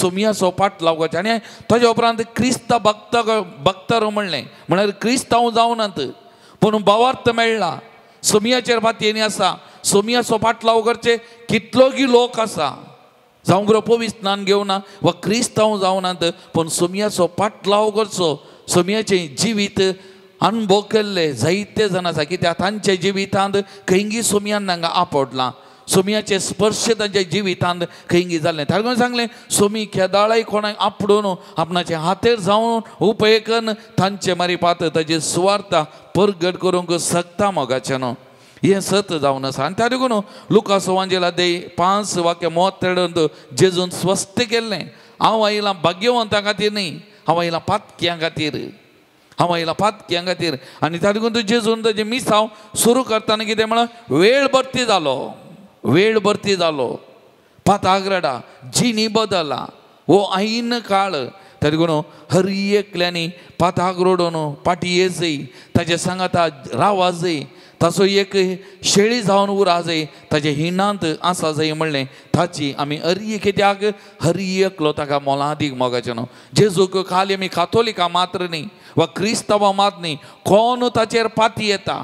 सोमियाचो पाट लावपाचें आनी ताजे उपरांत क्रिस्त भक्त म्हणलें म्हळ्यार क्रिस्तांव जावनात पूण भावार्थ मेळ्ळा सोमियाचेर फातयेनी आसा सोमियाचो पाट लाव करचे कितलोगी लोक आसा जावं बरो पवित्र स्नान घेवना वा क्रिस्तांव जावनात पूण सोमियाचो पाट लाव करचो सोमियाचें जिवीत अनुभव केल्ले जायते जाण आसा कित्याक तांच्या जिवितांत खंयगी सोमियान तांकां आपडलां सोमियाचे स्पर्श तांच्या जिवितांत खंयगी जाल्लें ताका सांगलें सोमी केदाळाय कोणाक आपडून आपणाचे हातेर जावन उपेग करून तांचे मारिपात ताजे सुवार्ता परगट करूंक सकता मोगाचें न्हू हें सत जावन आसा आनी त्या देखून लुकास वांजेला दे 5 वाक्य 33 जेजून स्वस्थ केल्लें हांव आयलां भाग्यवंतां खातीर न्ही हांव आयलां पातक्यां खातीर हांव आयलां पातक्यां खातीर आनी त्या देखून जेजून ताजें मिसांव सुरू करतना कितें म्हळ्यार वेळ भरती जालो पाताग्रडा जिनी बदला हो ऐन काळ त्या देखून हर एकल्यानी पाताक रोडून पाटी येजय ताजे सांगाता रावा जाय ताचो एक शेळी जावन उरा जाय ताजे हिणांत आसा जाय म्हणलें ताची आमी कित्याक हर एकलो ताका मोलादीक मोगाचें न्हू जेजूक खाली आमी कातोलिकां मात्र न्ही वा क्रिस्तांवां मात न्ही कोण ताचेर पाती येता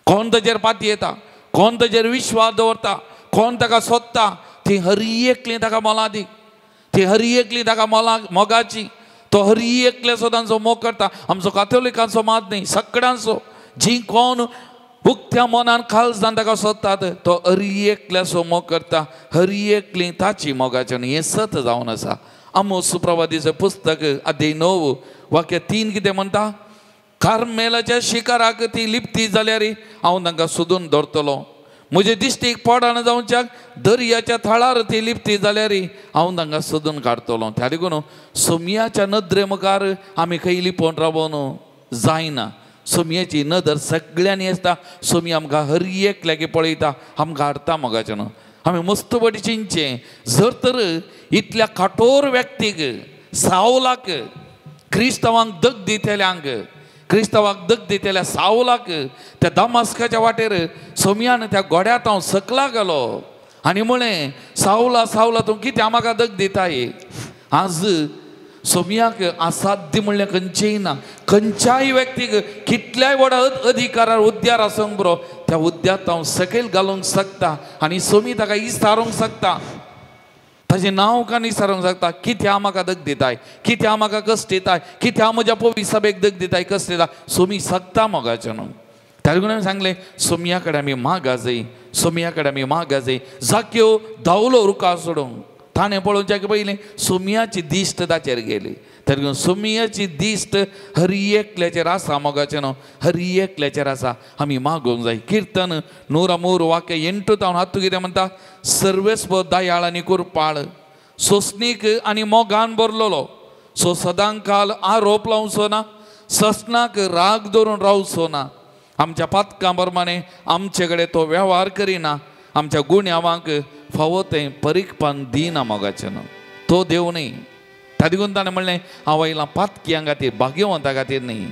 कोण ताचेर विश्वास दवरता कोण ताका सोदता ती हर एकली ताका मोलादीक ती हर एकली ताका मोगाची तो हर एकले सोदांचो मोग करता आमचो कातोलिकांचो मात न्ही सगळ्यांचो जी कोण उक्त्या मनान खाल जावन ताका सोदतात तो हर एकल्याचो मोग करता हर एकली ताची मोगाचें न्ही हें सत जावन आसा आमोस सुप्रवादीचें पुस्तक अध्याय 9 वाक्य 3 कितें म्हणटा कार्मेलाच्या शिखराक ती लिपती जाल्यार हांव तांकां सोदून धरतलो म्हजे दिश्टीक पडान जावच्याक दर्याच्या थळार ती लिपती जाल्यार हांव तांकां सोदून काडटलो त्या देखून सोमियाच्या नदरे मुखार आमी खंय लिपोवन रावून जायना सोमियाची नदर सगळ्यांनी आसता सोमी आमकां हर एकल्याक पळयता आमकां हाडटा मोगाचें न्हू आमी मस्त बटी चिंतचें जर तर इतल्या कठोर व्यक्तीक सावलाक क्रिस्तांवांक दग दितेल्या सावलाक त्या दमास्काच्या वाटेर सोमियान त्या गोड्यात हांव सकला गेलो आनी म्हळें सावला तूं कित्याक म्हाका दग दिताय आज सोमियाक असाध्य म्हणलें खंयचेंय ना खंयच्याय व्यक्तीक कितल्याय व्हडा अधिकारार उद्द्यार आसूंक बरो त्या उद्द्यात हांव सकयल घालूंक शकता आनी सोमी ताका इसारूंक शकता ताजें नांव का निसारूंक शकता कित्याक म्हाका दग दिताय कित्याक म्हाका कश्ट दिताय कित्याक म्हज्या पवित्र सभेक दग दिताय कश्ट दिता सोमी सकता मोगाचें न्हू त्या देखून हांवें सांगलें सोमिया कडेन आमी मागा जाय जाक्यो धांवलो रुखार सोडूंक ताणें पळोवच्याक पयलीं सोमियाची दिश्ट ताचेर गेली त्या देखून सोमियाची दिश्ट हर एकल्याचेर आसा मोगाचें न्हू हर एकल्याचेर आसा आमी मागोवंक जाय कीर्तन 103 वाक्य 8 तावन हातू कितें म्हणटा सर्वेस्व दयाळ आनी कुरपाळ सोंसणीक आनी मोगान भरलेलो सो सदांकाल आरोप लावचो ना ससनाक राग धरून रावचो ना आमच्या पातकां प्रमाणे आमचे कडेन तो वेव्हार करिना आमच्या गुण्यावांक फावो तें परीखपान दिना मोगाचें न्हू तो देव न्ही त्या देखून ताणें म्हणलें हांव आयलां पातक्यां खातीर भाग्यवंतां खातीर न्ही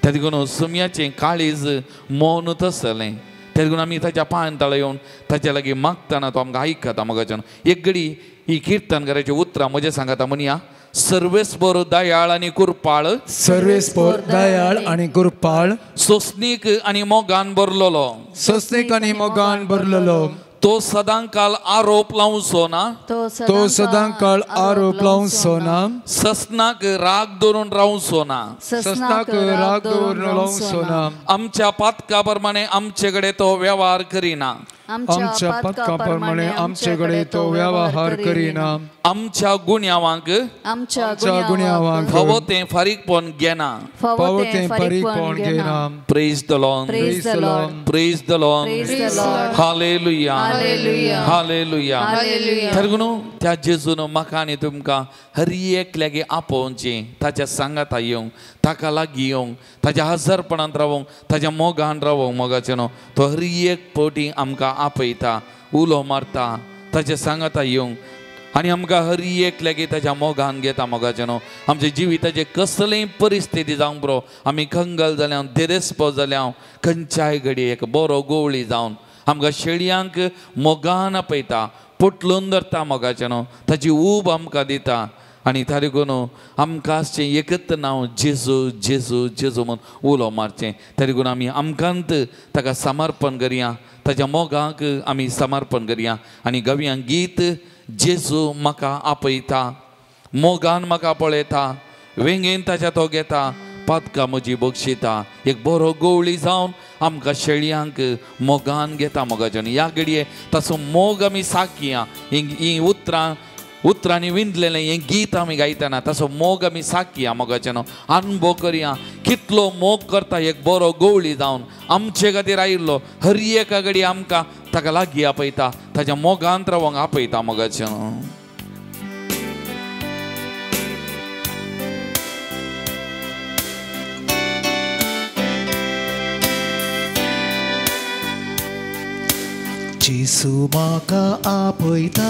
त्या देखून सोमियाचें काळीज मौनूच आसलें त्या देखून आमी ताच्या पांयां तळा येवन ताचे लागीं मागतना तो आमकां आयकता मोगाचें न्हू एक घडी ही कीर्तनकाराची उतरां म्हजें सांगता म्हणया सर्वेस्पर दयाळ आनी कुरपाळ सोंसणीक आनी मोगान भरलेलो तो सदांकाल आरोप लावचो ना ससनाक राग धरून रावचो ना आमच्या पातका प्रमाणे आमचे कडेन तो वेव्हार करिना आमच्या पातकाप्रमाणे आमचे कडेन तो वेव्हार करिना आमच्या गुण्यावांक फावो तें फारीकपण घेना praise the Lord hallelujah hallelujah तर त्या जेजून म्हाका आनी तुमकां हर एकल्यागे आपोवचें ताच्या सांगाता येवंक ताका लागीं येवंक ताच्या हजरपणांत रावंक ताच्या मोगान रावंक मोगाचें न्हू तो हर एक फावटी आमकां आपयता उलो मारता ताच्या सांगाता येवंक आनी आमकां हर एक लेगीत ताच्या मोगान घेता मोगाचें न्हू आमच्या जिविताचे कसलेय परिस्थिती जावंक बरो आमी खंगल जाल्यार देरेस्प जाल्यार खंयच्याय घडये एक बरो गोवळी जावन आमकां शेळयांक मोगान आपयता पोटलून धरता मोगाचें न्हू ताची ऊब आमकां दिता आनी तारी करून आमकांचें एकच नांव जेजू जेजू जेजू म्हणून उलो मारचें तरी करून आमी आमकांत ताका समर्पण करया ताच्या मोगाक आमी समर्पण करया आनी गव्यां गीत जेजू म्हाका आपयता मोगान म्हाका पळयता वेंगेन ताच्या तो घेता पातकां म्हजी बक्षिता एक बरो गवळी जावन आमकां शेळयांक मोगान घेता मोगाच्यान ह्या घडये ताचो मोग आमी साकिया ही उतरांनी विंदलेलें हें गीत आमी गायतना ताचो मोग आमी साकिया मोगाच्यान अनुभव करया कितलो मोग करता एक बरो गवळी जावन आमचे खातीर आयिल्लो हर एका घडये आमकां ताका लागीं आपयता ताच्या मोगांत रावंक आपयता मोगाच्यान जेजू म्हाका आपयता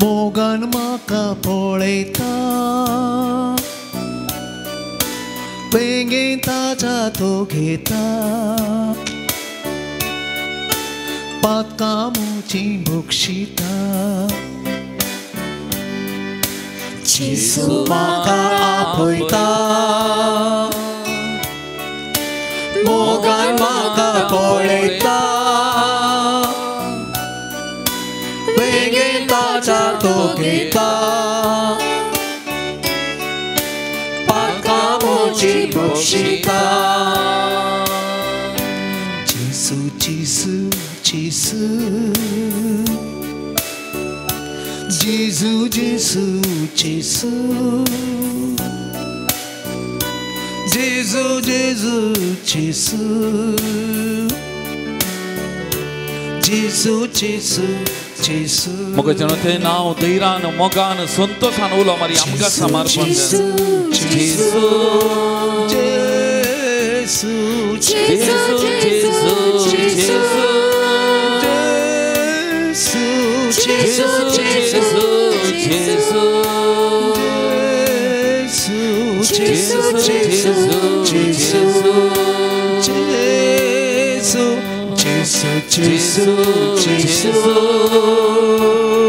मोगान म्हाका पळयता वेंगेन ताच्या तो घेता पातकां म्हजी बक्षिता जेजू म्हाका आपयता मोगान म्हाका पळयता वेंगेन ताच्या तो घेता पातकां म्हजी बक्षिता जेजू जेजू जेजू जेजू जेजू जेजू जेजू जेजू जेजू जेजू जेजू मोगाच्यान तें नांव धैर्यान मोगान संतोषान उलो मारी आमकां समर्पण जेजू जेजू जेजू जेजू जेजू जेजू जेजू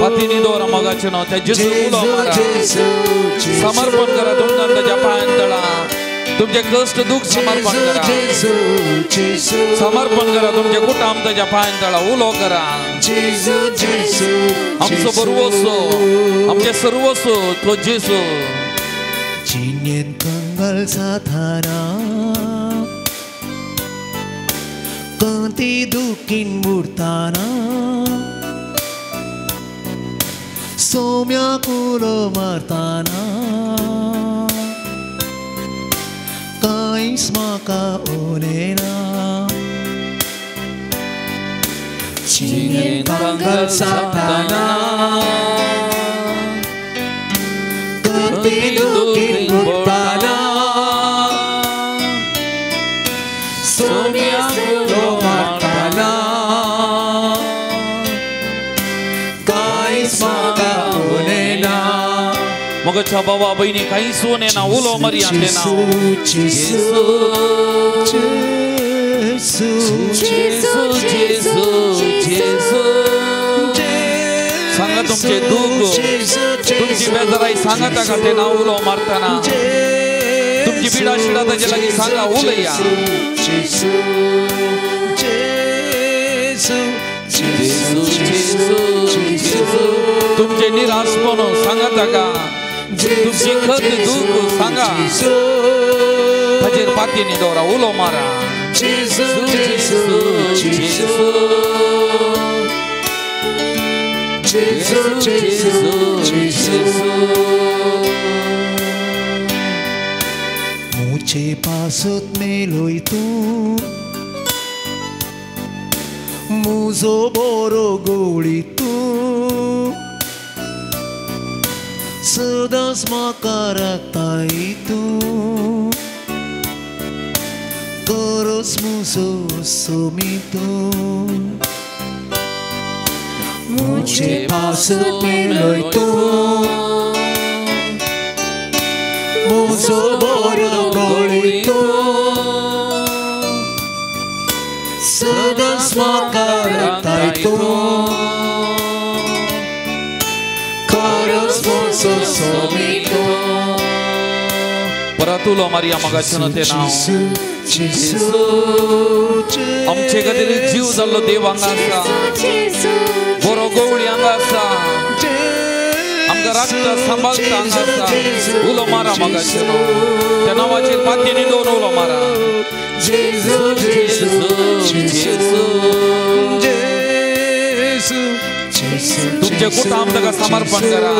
पतीनी दोरा मोगाचें त्या जेजू उलो मारा समर्पण करा तुमकां ताच्या पांयां तळा तुमचे कष्ट दुख समर्पण करा समर्पण करा तुमचे कुटुंब ताच्या पांयां तळा उलो करा आमचो बरवसो आमचे सर्वस्व तो जेजू जिनेन कंगाल जाताना कांती दुखीन बुडताना सोम्याक उलो मारताना कांयच म्हाका उलयना जिनेन कंगाल जाताना कांती दुखीन बुडताना सोम्याक उलो मारताना कांयच म्हाका उलयना मोगाच्या बाबा बहिणी कांयच उलयना उलो मारी आसलेना जेजू जेजू जेजू जेजू सांगा तुमचे दुःख तुमची बेजाराई सांगा ताका ते नाव उलो मारतना तुमची पिडा शिडा ताचे लागीं सांगा उलया जेजू जेजू जेजू जेजू तुमचे निराशपण सांगा ताका तुमची खत दुःख सांगा ताचेर पातयेनी दवरा उलो मारा जेजू जेजू जेजू जेजू जेजू मुझे पासत मेलोय तूं मुजो बरो गवळी तूं सदांच म्हाका राखताय तूं करस मुजो सोमी तूं मुझे पासत मेलोय तूं मुजो बरो गवळी तूं सदांच म्हाका राखताय tu corresponso somito परत उलो मारिया मगाच्यान ते नाव Gesù आमचे खातीर जीव जाल्लो देव हांगा आसा बरो गवळी हांगा आसा आमकां राखता सांबाळता हांगा आसा उलो मारा मगाच्यान त्या नांवाचेर पातयेनी दोन उलो मारा Gesù तुमचे कुटाम ताका समर्पण करा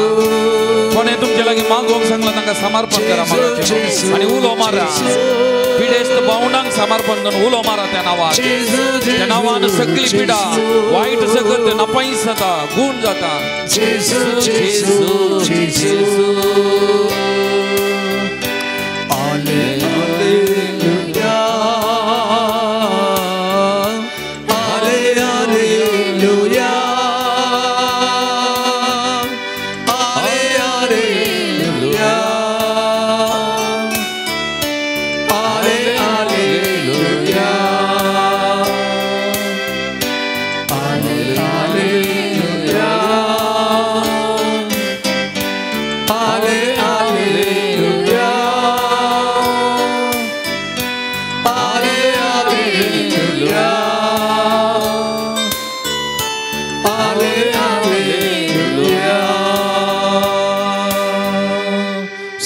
कोणे तुमचे लागीं मागोवंक सांगला ताका समर्पण करा मगाच्यान आनी उलो मारा पिडेस्त भावंडांक समर्पण करून उलो मारा त्या नांवान त्या नांवान सगळी पिडा वायट जगत नपैस जाता गूण जाता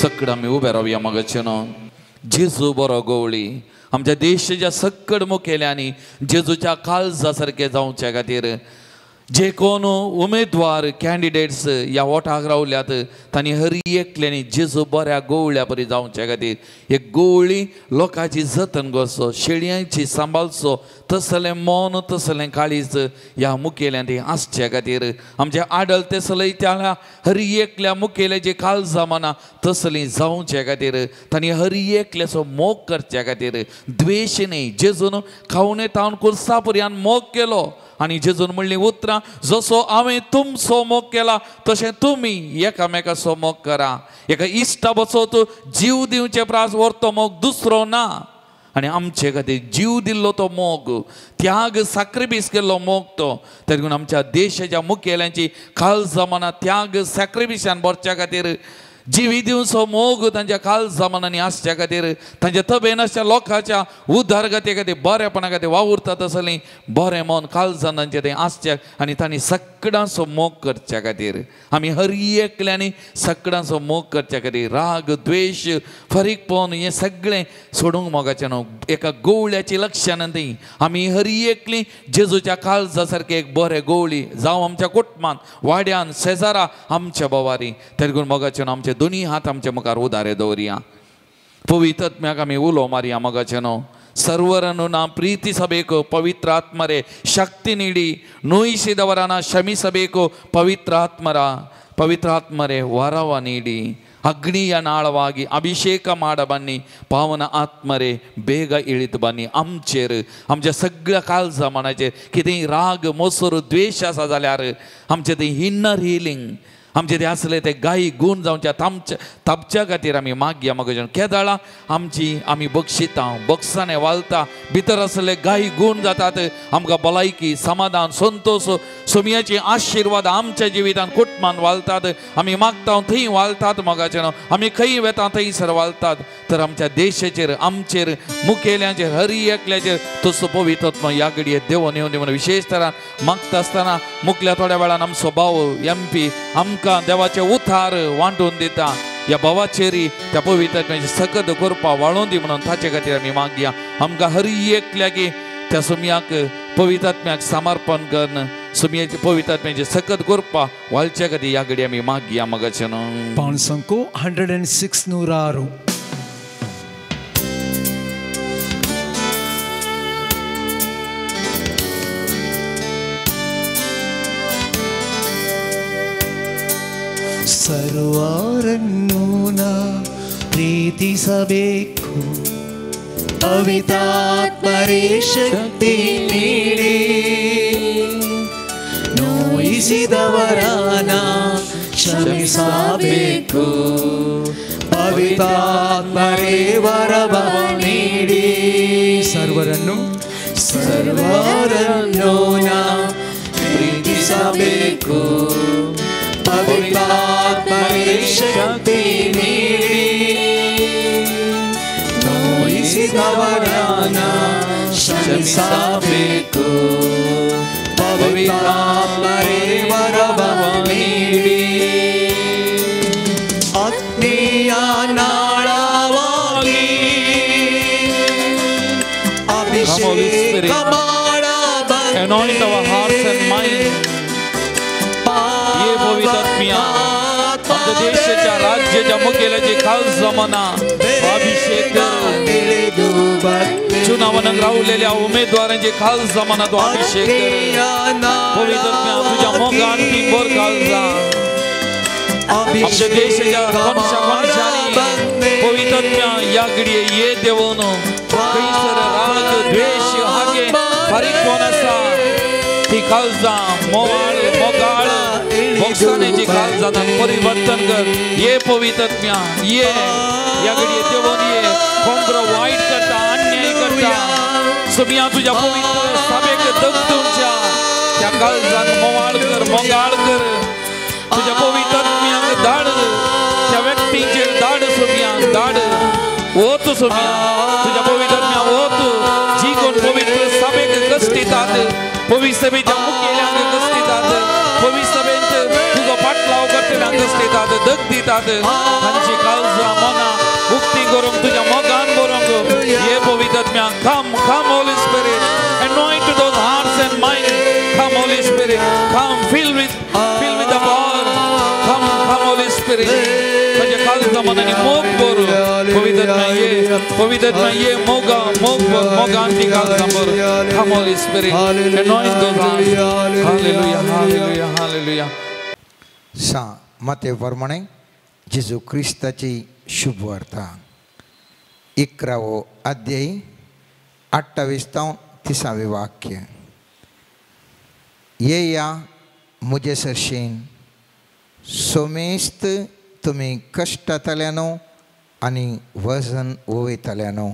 सकड आमी उबे रावया मगाच्यान जेजू बरो गवळी आमच्या देशाच्या सकड मुखेल्यांनी जेजूच्या काळजा सारखे जावच्या खातीर जे कोण उमेदवार कॅन्डिडेट्स ह्या वोटाक रावल्यात तांणी हर एकल्यांनी जेजू बऱ्या गवळ्या बरी जावच्या खातीर एक गवळी लोकांची जतन करचो शेळयांची सांबाळचो तसलें मन तसलें काळीज ह्या मुखेल्यांनी आसच्या खातीर आमचे आडल तसलें त्या हर एकल्या मुखेल्याची काळजां मना तसलीं जावच्या खातीर तांणी हर एकल्याचो मोग करच्या खातीर द्वेश न्ही जेजून खावणे तावन कुर्सा पर्यंत मोग केलो आनी जेजून म्हणली उतरां जसो हांवें तुमचो मोग केला तशें तुमी एकामेकाचो मोग करा एका इश्टा बसोत जीव दिवचे प्रास व्हरतो मोग दुसरो ना आनी आमचे खातीर जीव दिल्लो तो मोग त्याग सॅक्रिफायस केल्लो मोग तो तरी पूण आमच्या देशाच्या मुखेल्यांची काळजां मना त्याग सॅक्रिफायसान भरच्या खातीर जिवी दिवचो मोग तांच्या काळजा मनांनी आसच्या खातीर तांच्या तबेन आसच्या लोकांच्या उद्धारगते खातीर बरेपणा खातीर वावुरता तसलें बरें मन काळजान तांचें तें आसचें आनी तांणी सगळ्यांचो मोग करच्या खातीर आमी हर एकल्यांनी सगळ्यांचो मोग करच्या खातीर राग द्वेश फरीकपण हें सगळें सोडूंक मोगाचें न्हू एका गवळ्याची लक्षणां ती आमी हर एकलीं जेजूच्या काळजा सारकें एक बरें गवळी जावं आमच्या कुटुंबान वाड्यान शेजारा आमच्या बोवारी तरी करून मोगाचें आमचे दोनी हात आमच्या मुखार उदारे दवरया पवित्र आत्म्याक आमी उलो मारया मोगाचें न्हू सर्वरनु ना प्रीति सभेको पवित्र आत्मरे शक्ति नीडी नोಯಿಸಿದವರನ ಕ್ಷಮಿಸಬೇಕು ಪವಿತ್ರ ಆತ್ಮರೆ ವರವ ನೀಡಿ ಅಗ್ನಿಯ ನಾಳವಾಗಿ ಅಭಿಷೇಕ ಮಾಡ ಬನ್ನಿ पावन आत्मरे ಬೇಗ इळीत बन्नी आमचेर आमच्या सगळ्या काळजा मनाचेर कितेंय राग मोसोर द्वेश आसा जाल्यार आमचें तें इनर हिलींग आमचे ते असले ते गायी गूण जावच्या तापच्या खातीर आमी मागया मगजन केदाळां आमी बक्षिता बक्षाने वालता भितर असले गायी गूण जातात आमकां भलायकी समाधान संतोष सोमयाची आशिर्वाद आमच्या जिवितान कुटुंबान वालतात आमी मागता थंय वालतात मगाचें आमी खंय वेता थंयसर वालतात तर आमच्या देशाचेर आमचेर मुखेल्यांचेर हर एकल्याचेर तसो पवित्र आत्मा ह्या घडये देवून येवन म्हणून विशेश तरान मागता आसतना मुखल्या थोड्या वेळान आमचो भाव MP आमकां देवाचे उथार वांटून दिता ह्या भावाचेरी त्या पवित्र आत्म्याची सकद कृपा वाळून दी म्हणून ताचे खातीर आमी मागया आमकां हर एकल्याकी त्या सुमयाक पवित्र आत्म्याक समर्पण करन सुमयाची पवित्र आत्म्याची सकद कृपा वाळच्या खातीर ह्या घडये आमी मागया मगाचें न्हू पावण संको 106 नूरारू ಸರ್ವರನ್ನು ನಾ ಪ್ರೀತಿಸಬೇಕು ಪವಿತ್ರಾತ್ಮರೇ ಶಕ್ತಿ ನೀಡಿ ನೋಯಿಸಿದವರನ ಕ್ಷಮಿಸಬೇಕು ಪವಿತ್ರಾತ್ಮರೇ ವರವ ನೀಡಿ ಸರ್ವರನ್ನು ನಾ ಶ್ರಮಿಸಬೇಕು ಪವಿತ್ರಾತ್ಮನೇ ಶಕ್ತಿ ನೀಡಿ ನೋಯಿಸಿದವರನ್ನ ಶ್ರಮಿಸಬೇಕು ಪವಿತ್ರಾತ್ಮನೇ ವರವ ನೀಡಿ ಅಗ್ನಿಯ ನಾಳವಾಗಿ ಅಭಿಷೇಕ Anoint our hearts and minds. ये पवित्र आत्मिया आमच्या देशाच्या राज्याच्या मुखेला जे खास जमाना अभिषेक चुनावानं रावलेल्या उमेदवारांचे खास जमाना तो अभिषेक पवित्र आत्मिया तुझ्या मोगान ती बर खालसा आमच्या देशाच्या वंशावंशांनी पवित्र आत्मिया या घडी ये देवोन कैसर राग द्वेष हागे हरिक कोणाचा ती खालसा मोगाळ मोगाळ मोक्षानेची खालसा परिवर्तन कर ये पवित्र आत्मिया ये या घडी देवोन ये खोंगर वाईट करता अन्याय करता सगळ्या तुझ्या पवित्र सभेक दगदूनच्या त्या खालसान मोवाळ कर मोगाळ कर तुझ्या पवित्र आत्म्याक धाड त्या व्यक्तींचेर धाड सगळ्या धाड ओत सगळ्या तुझ्या पवित्र आत्म्या ओत जी कोण पवित्र सभेक कष्ट येतात पवित्र सभेच्या मुखेल्यांक कष्ट येतात पवित्र सभेंचे तुझा पाठलाव करतल्यांक कष्ट येतात दग दितात तांची काळजा मना मुक्ती करूंक तुझ्या मोगान बरोवंक ये पवित्र आत्म्या come Holy Spirit anoint those hearts and minds come Holy Spirit come fill with the power come Holy Spirit तुझ्या काळजा मनाने मोग बरो पवित्र आत्म्या ये मोगान ती काळजा बरो come Holy Spirit anoint those hearts hallelujah hallelujah hallelujah सा मते प्रमाणे जेजू ख्रिस्ताची शुभ वार्ता 11 अध्याय 28 वाक्य ये या मुझे सरशेन सोमेस्त तुम्ही कष्टातल्यानो आणि वजन वयतल्यानो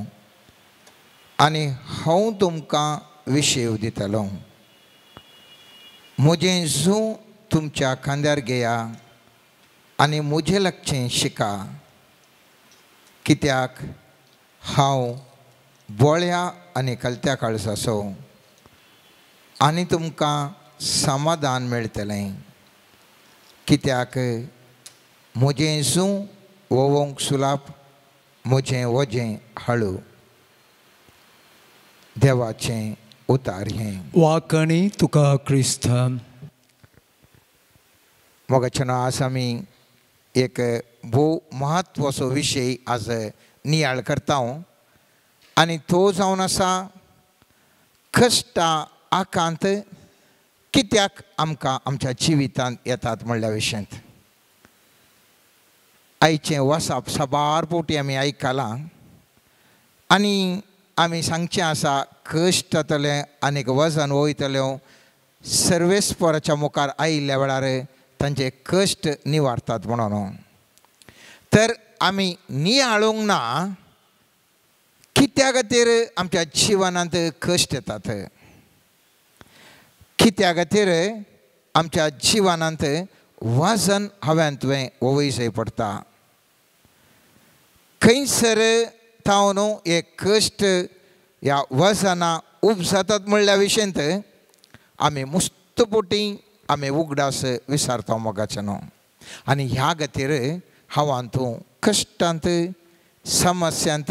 आणि हांव तुमकां विशेव दितलो मुझे झू तुमच्या खांद्यार घेया आणि मुझे लक्षें शिका कित्याक हांव बोळ्या आणि कलत्या काळजाचो आनी तुमकां समाधान मेळटलें कित्याक म्हजें झू वोवंक सुलाप म्हजें वजें हळू देवाचें उतार हें वाकणी तुका क्रिस्त मोगाचें आज आमी एक भोव महत्वाचो विशय आज नियाळ करता आनी तो जावन आसा कश्टा आकांत कित्याक आमकां आमच्या जिवितांत येतात म्हणल्या विशयांत आयचें वसाप साबार फावटी आमी आयकलां आनी आमी सांगचें आसा कश्ट जातले आनीक वजन वयतल्यो सर्वेस्पराच्या मुखार आयिल्ल्या वेळार तांचे कश्ट निवारतात म्हणून तर आमी नियाळोंक ना कित्या खातीर आमच्या जिवनांत कश्ट येतात कित्या खातीर आमच्या जिवनांत वजन हांवें तुवें वोवय जाय पडटा खंयसर थांव न्हू हे कश्ट ह्या वजनां उब जातात म्हणल्या विशयांत आमी मुस्तपोटी आमी उगडास विसारता मोगाचें न्हू आनी ह्या खातीर हांवां तूं कश्टांत समस्यांत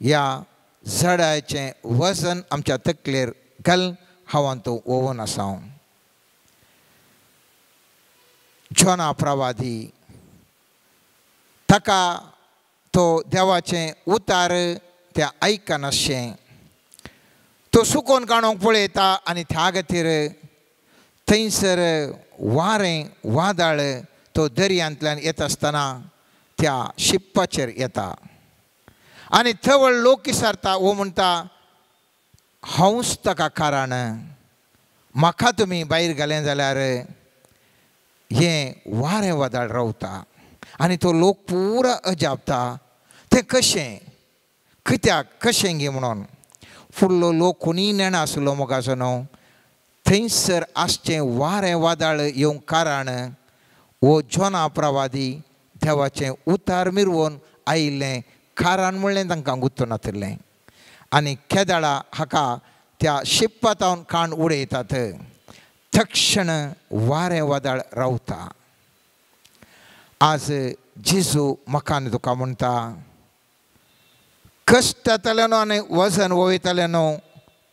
ह्या झडाचें वजन आमच्या तकलेर घाल हांवां तूं वोवून आसा जोना प्रवादी ताका तो देवाचें उतार त्या आयकनाशें तो सुकोवन काडूंक पळयता आनी त्या खातीर थंयसर वारें वादळ तो दर्यांतल्यान येत आसतना त्या शिप्पाचेर येता आनी थवळ लोक विचारता वो म्हणटा हांवूच ताका कारण म्हाका तुमी भायर घालें जाल्यार हें वारें वादळ रावता आनी तो लोक पुरो अजापता तें कशें कित्याक कशें गे म्हणून फुडलो लोक कोणीय नेणा आसलो मोगाचो न्हू थंयसर आसचें वारें वादळ येवंक कारण वो जोना प्रवादी देवाचें उतार मिरवून आयिल्लें कारण म्हणलें तांकां गुर्तून नातिल्लें. आनी केदाळा हाका त्या शिप्पातावन काण उडयतात. तक्षण वारें वादळ रावता. आज जेजू म्हाका आनी तुका म्हणटा, कश्ट जातले न्हू आनी वजन वयतलें न्हू,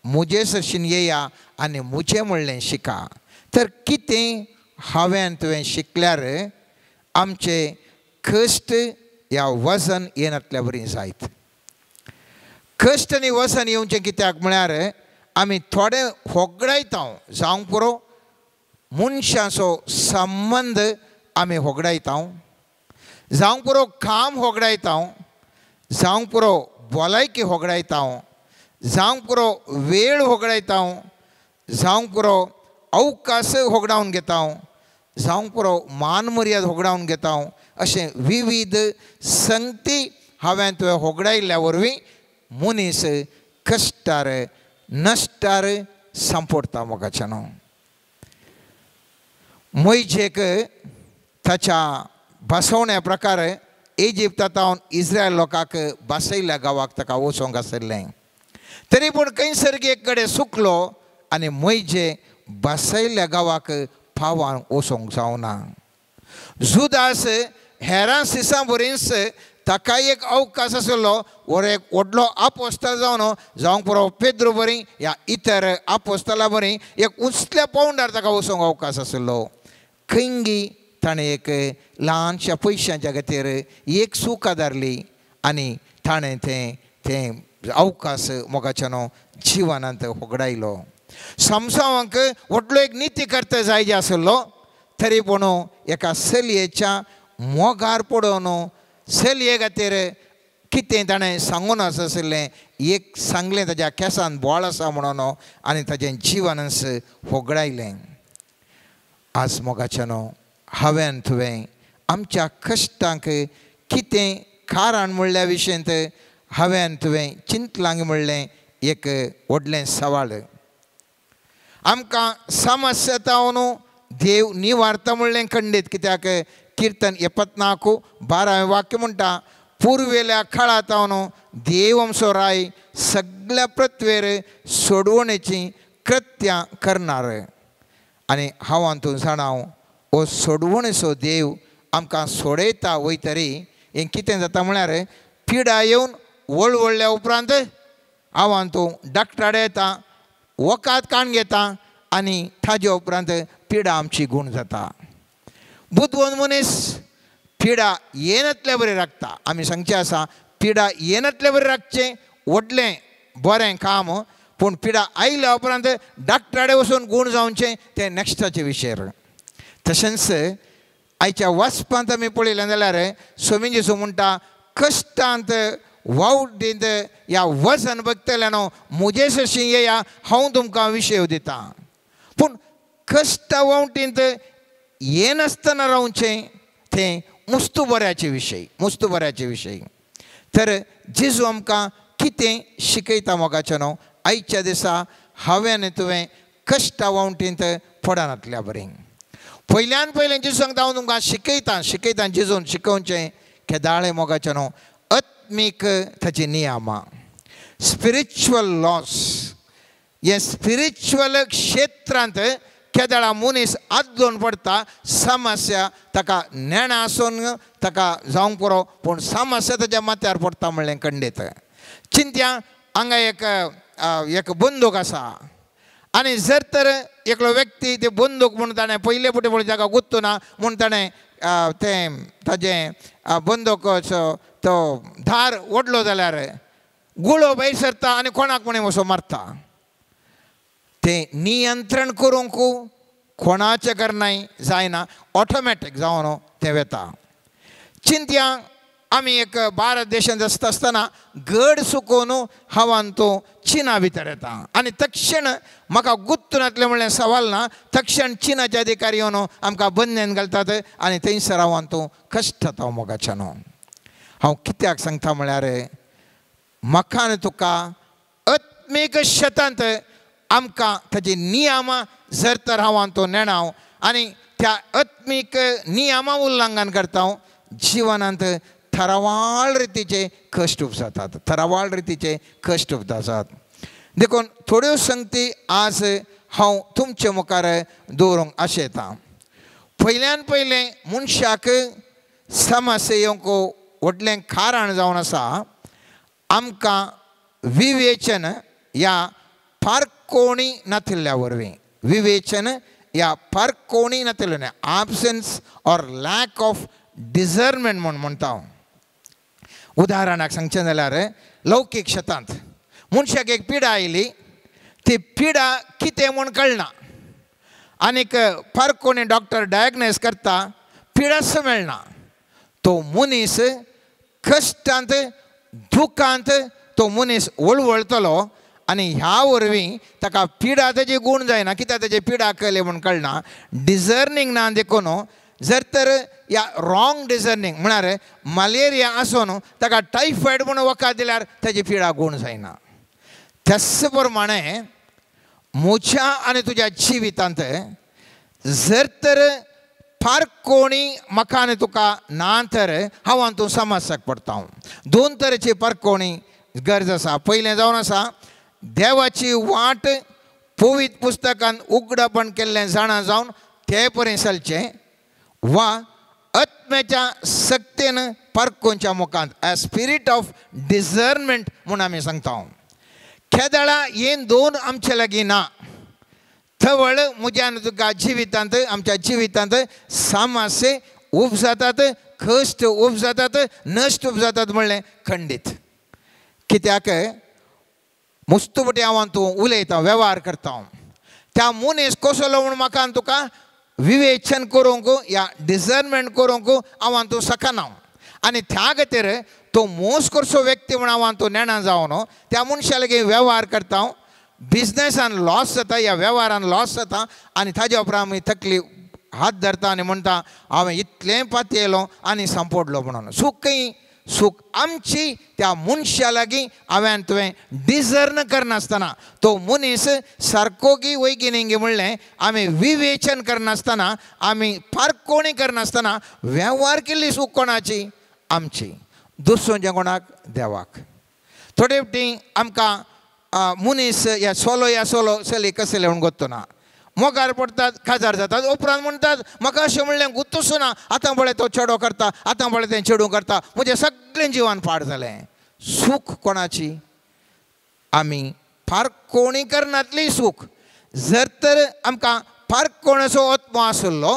मुजे सरशीन येया आनी मुजें म्हणलें शिका. तर कितें हांवें तुवें शिकल्यार आमचें कश्ट या वजन येनातल्या बरी जायत. कश्ट आनी वजन येवचें कित्याक म्हळ्यार आमी थोडे होगडायता जावंक पुरो मनशाचो संबंद आमी होगडायता, जावंक पुरो काम होगडायता, जावंक पुरो भलायकी होगडायता, जावंक पुरो वेळ होगडायता, जावंक पुरो अवकाश होगडावन घेता, जावंक पुरो मान मर्याद होगडावन घेता. अशें विविध संगती हांवें तुवें होगडायिल्ल्या वरवीं मनीस कश्टार नश्टार सांपडटा मोगाचें न्हू. मोइजेक ताच्या बसवण्या प्रकार इजिप्तांत इस्रायल लोकांक बसयल्ल्या गांवाक ताका वचोंक आशिल्लें. तरी पूण खंयसर एक कडेन सुकलो आनी मोइजे बसयल्ल्या गांवाक फावान वचोंक जावना. जुदास हेरां सिसां बरींच ताका एक अवकाश आशिल्लो, वर एक व्हडलो आपोस्तल जावंक पुरो पेद्रू बरी या इतर आपोस्तलां बरी एक उंचल्या पावंडार ताका वचोंक अवकाश आशिल्लो. खंयी ताणें एक ल्हानशा पयशांच्या खातीर एक सुका धरली आनी ताणें तें अवकाश मोगाच्यानो जिवनांत होगडायलो. समसावांक व्हडलो एक निती करता जाय जे आशिल्लो, तरी पूण एका चलयेच्या मोगार पडोवन चलये खातीर कितें ताणें सांगून आशिल्लें, एक सांगलें ताज्या केंसान बोळ आसा म्हणून आनी ताजें जिवनच होगडायलें. आज मोगाच्यानो हांवें तुवें आमच्या कश्टांक कितें कारण म्हणल्या विशयंत हांवें तुवें चिंतलांक म्हणलें एक व्हडलें सवाल. आमकां समस्या जावन देव निवारता म्हणलें खंडीत. कित्याक कीर्तन 74:12 वाक्य म्हणटा, पुर्वेल्या काळांत देव आमचो राय सगळ्या पृथ्वीर सोडवणेची कृत्यां करणार. आनी हांव तूं जाणाव हो सोडवणेचो देव आमकां सोडयता वयतरी हें कितें जाता म्हळ्यार पिडा येवन व्हडल्या उपरांत हांव तूं डॉक्टराडे येता, वकात काण घेता आनी ताजे उपरांत पिडा आमची गूण जाता. बुद्वंत मनीस पिडा येनातले बरें राखता. आमी सांगचें आसा पिडा येनातले बरें राखचें व्हडलें बरें काम, पूण पिडा आयल्या उपरांत डॉक्टराडे वचून गूण जावचें तें नॅक्स्टाचे विशय. तशेंच आयच्या वाचपांत आमी पळयलें जाल्यार स्वामी जेजू म्हणटा, कश्टांत वावडींत ह्या वजन बगतले न्हू, मुजे सरशीं येया हांव तुमकां विशय दिता. पूण कश्टा वावटींत ये नासतना रावचें तें मुस्तू बऱ्याचे विशय. तर जेजू आमकां कितें शिकयता मोगाचें न्हू. आयच्या दिसा हांवें तुवें कश्टा वावटींत पडनातल्या बरें. पयल्यान पयलें जेजू सांगता हांव तुमकां शिकयता जेजून शिकोवचें केदाळे मोगाचें न्हू. आत्मीक ताची नियमां, स्पिरिच्युअल लॉस. हे स्पिरिच्युअल क्षेत्रांत केदाळा मनीस आदलोवन पडटा. समस्या ताका नेणा आसून ताका जावंक पुरो, पूण समस्या ताच्या माथ्यार पडटा म्हणलें खंडीत. चिंत्या हांगा एक बंदूक आसा आनी जर तर एकलो व्यक्ती ते बंदूक म्हूण ताणें पयले पुटे पळय ताका गुत्तू ना म्हूण ताणें तें ताजें बंदूकाचो तो धार ओडलो जाल्यार गुळो भायर सरता आनी कोणाक कोणें वचून मारता. तें नियंत्रण करूंक कोणाचें करनाय जायना, ऑटोमॅटीक जावन तें वेता. चिंत्या आमी एक भारत देशांत आसतना गड चुकोवन हांव तूं चीना भितर येता आनी तक्षण म्हाका गुत्तू नातलें म्हणलें सवाल ना, तक्षण चीनाचे अधिकारी येवन आमकां बंदेन घालतात आनी थंयसर हांव तूं कश्ट जाता मोगाचें न्हू. हांव कित्याक सांगता म्हळ्यार म्हाका आनी तुका आत्मीक शेतांत आमकां ताची नियमां जर तर हांव तो नेणाव आनी त्या आत्मीक नियमा उल्लंघन करता जिवनांत थरावाळ रितीचे कश्ट उपजातात, थरावाळ रितीचे कश्ट उपजातात. देखून थोड्यो संगती आज हांव तुमचे मुखार दवरूंक आशेतां. पयल्यान पयलें मनशाक समस्या येवंक व्हडलें कारण जावन आसा आमकां विवेचन ह्या पारखोवणी नातिल्ल्या वरवीं. विवेचन ह्या पारखोवणी नातिल्ले एब्सन्स ऑर लॅक ऑफ डिजर्नमेंट म्हूण म्हणटा हांव. उदाहरणाक सांगचें जाल्यार लौकीक शेतांत मनशाक एक पिडा आयली, ती पिडा कितें म्हूण कळना आनीक पारखोवणी डॉक्टर डायग्नोज करता पिडाच मेळना. तो मनीस कश्टांत दुखांत तो मनीस वळवळतलो आनी ह्या वरवीं ताका पिडा तेजी गूण जायना, कित्याक तेजी पिडा केली म्हूण कळना. डिजर्नींग ना देखून जर तर ह्या रॉंग डिजर्नींग म्हळ्यार मलेरिया आसून ताका टायफॉयड म्हूण वखद दिल्यार तेजी पिडा गूण जायना. त्याच प्रमाणे म्हज्या आनी तुज्या जिवितांत जर तर पारखोवणी म्हाका आनी तुका ना तर हांव तूं समस्याक पडटा. दोन तरेची पारखोवणी गरज आसा. पयलें जावन आसा देवाची वाट पवित्र पुस्तकांत उगडपण केल्लें जाणा जावन ते पर्यंत चलचें, वा आत्म्याच्या सक्तीन पारखोवच्या मुखांत अ स्पिरीट ऑफ डिजर्नमेंट म्हूण आमी सांगता. केदळा हे दोन आमचे लागीं ना. थवळ म्हज्या तुका जिवितांत आमच्या जिवितांत समस्या उपजातात, कश्ट उपजातात, नश्ट उपजातात म्हणलें खंडीत. कित्याक मुस्तुबटी हांव तूं उलयता वेव्हार करता त्या मनीस कसलो म्हूण म्हाका तुका विवेचन करूंक या डिजर्नमेंट करूंक हांव तूं सकना. आनी त्या खातीर तो मोस करचो व्यक्ती म्हूण हांव तूं नेणा जावन त्या मनशा लागीं वेव्हार करता. बिजनेसान लॉस जाता, ह्या वेव्हारान लॉस जाता आनी ताज्या उपरांत आमी तकली हात धरता आनी म्हणटा हांवें इतलें पातयेलो आनी सांपोडलो म्हणून. सूख आमची त्या मनशा लागीं हांवें तुवें डिजर्न करनासतना तो मनीस सारको गी वैगिनिंगी म्हणलें आमी विवेचन करनासतना आमी पारखोवणी करनासतना वेव्हार केल्ली सूख कोणाची? आमची. दुसऱ्या कोणाक? देवाक. थोडे फावटी आमकां मनीस ह्या सोलो चली कसले म्हूण गोत्तो ना. मोगार पडटात, खाजार जातात, उपरांत म्हणटात म्हाका अशें म्हणलें गुत्तूच ना, आतां पळय तो चेडो करता, आतां पळय तें चेडू करता, म्हजें सगळें जिवन पाड जालें. सूख कोणाची? आमी पारखोवणी करनातली सूख. जर तर आमकां पारखोवणेचो आत्मो आसलो,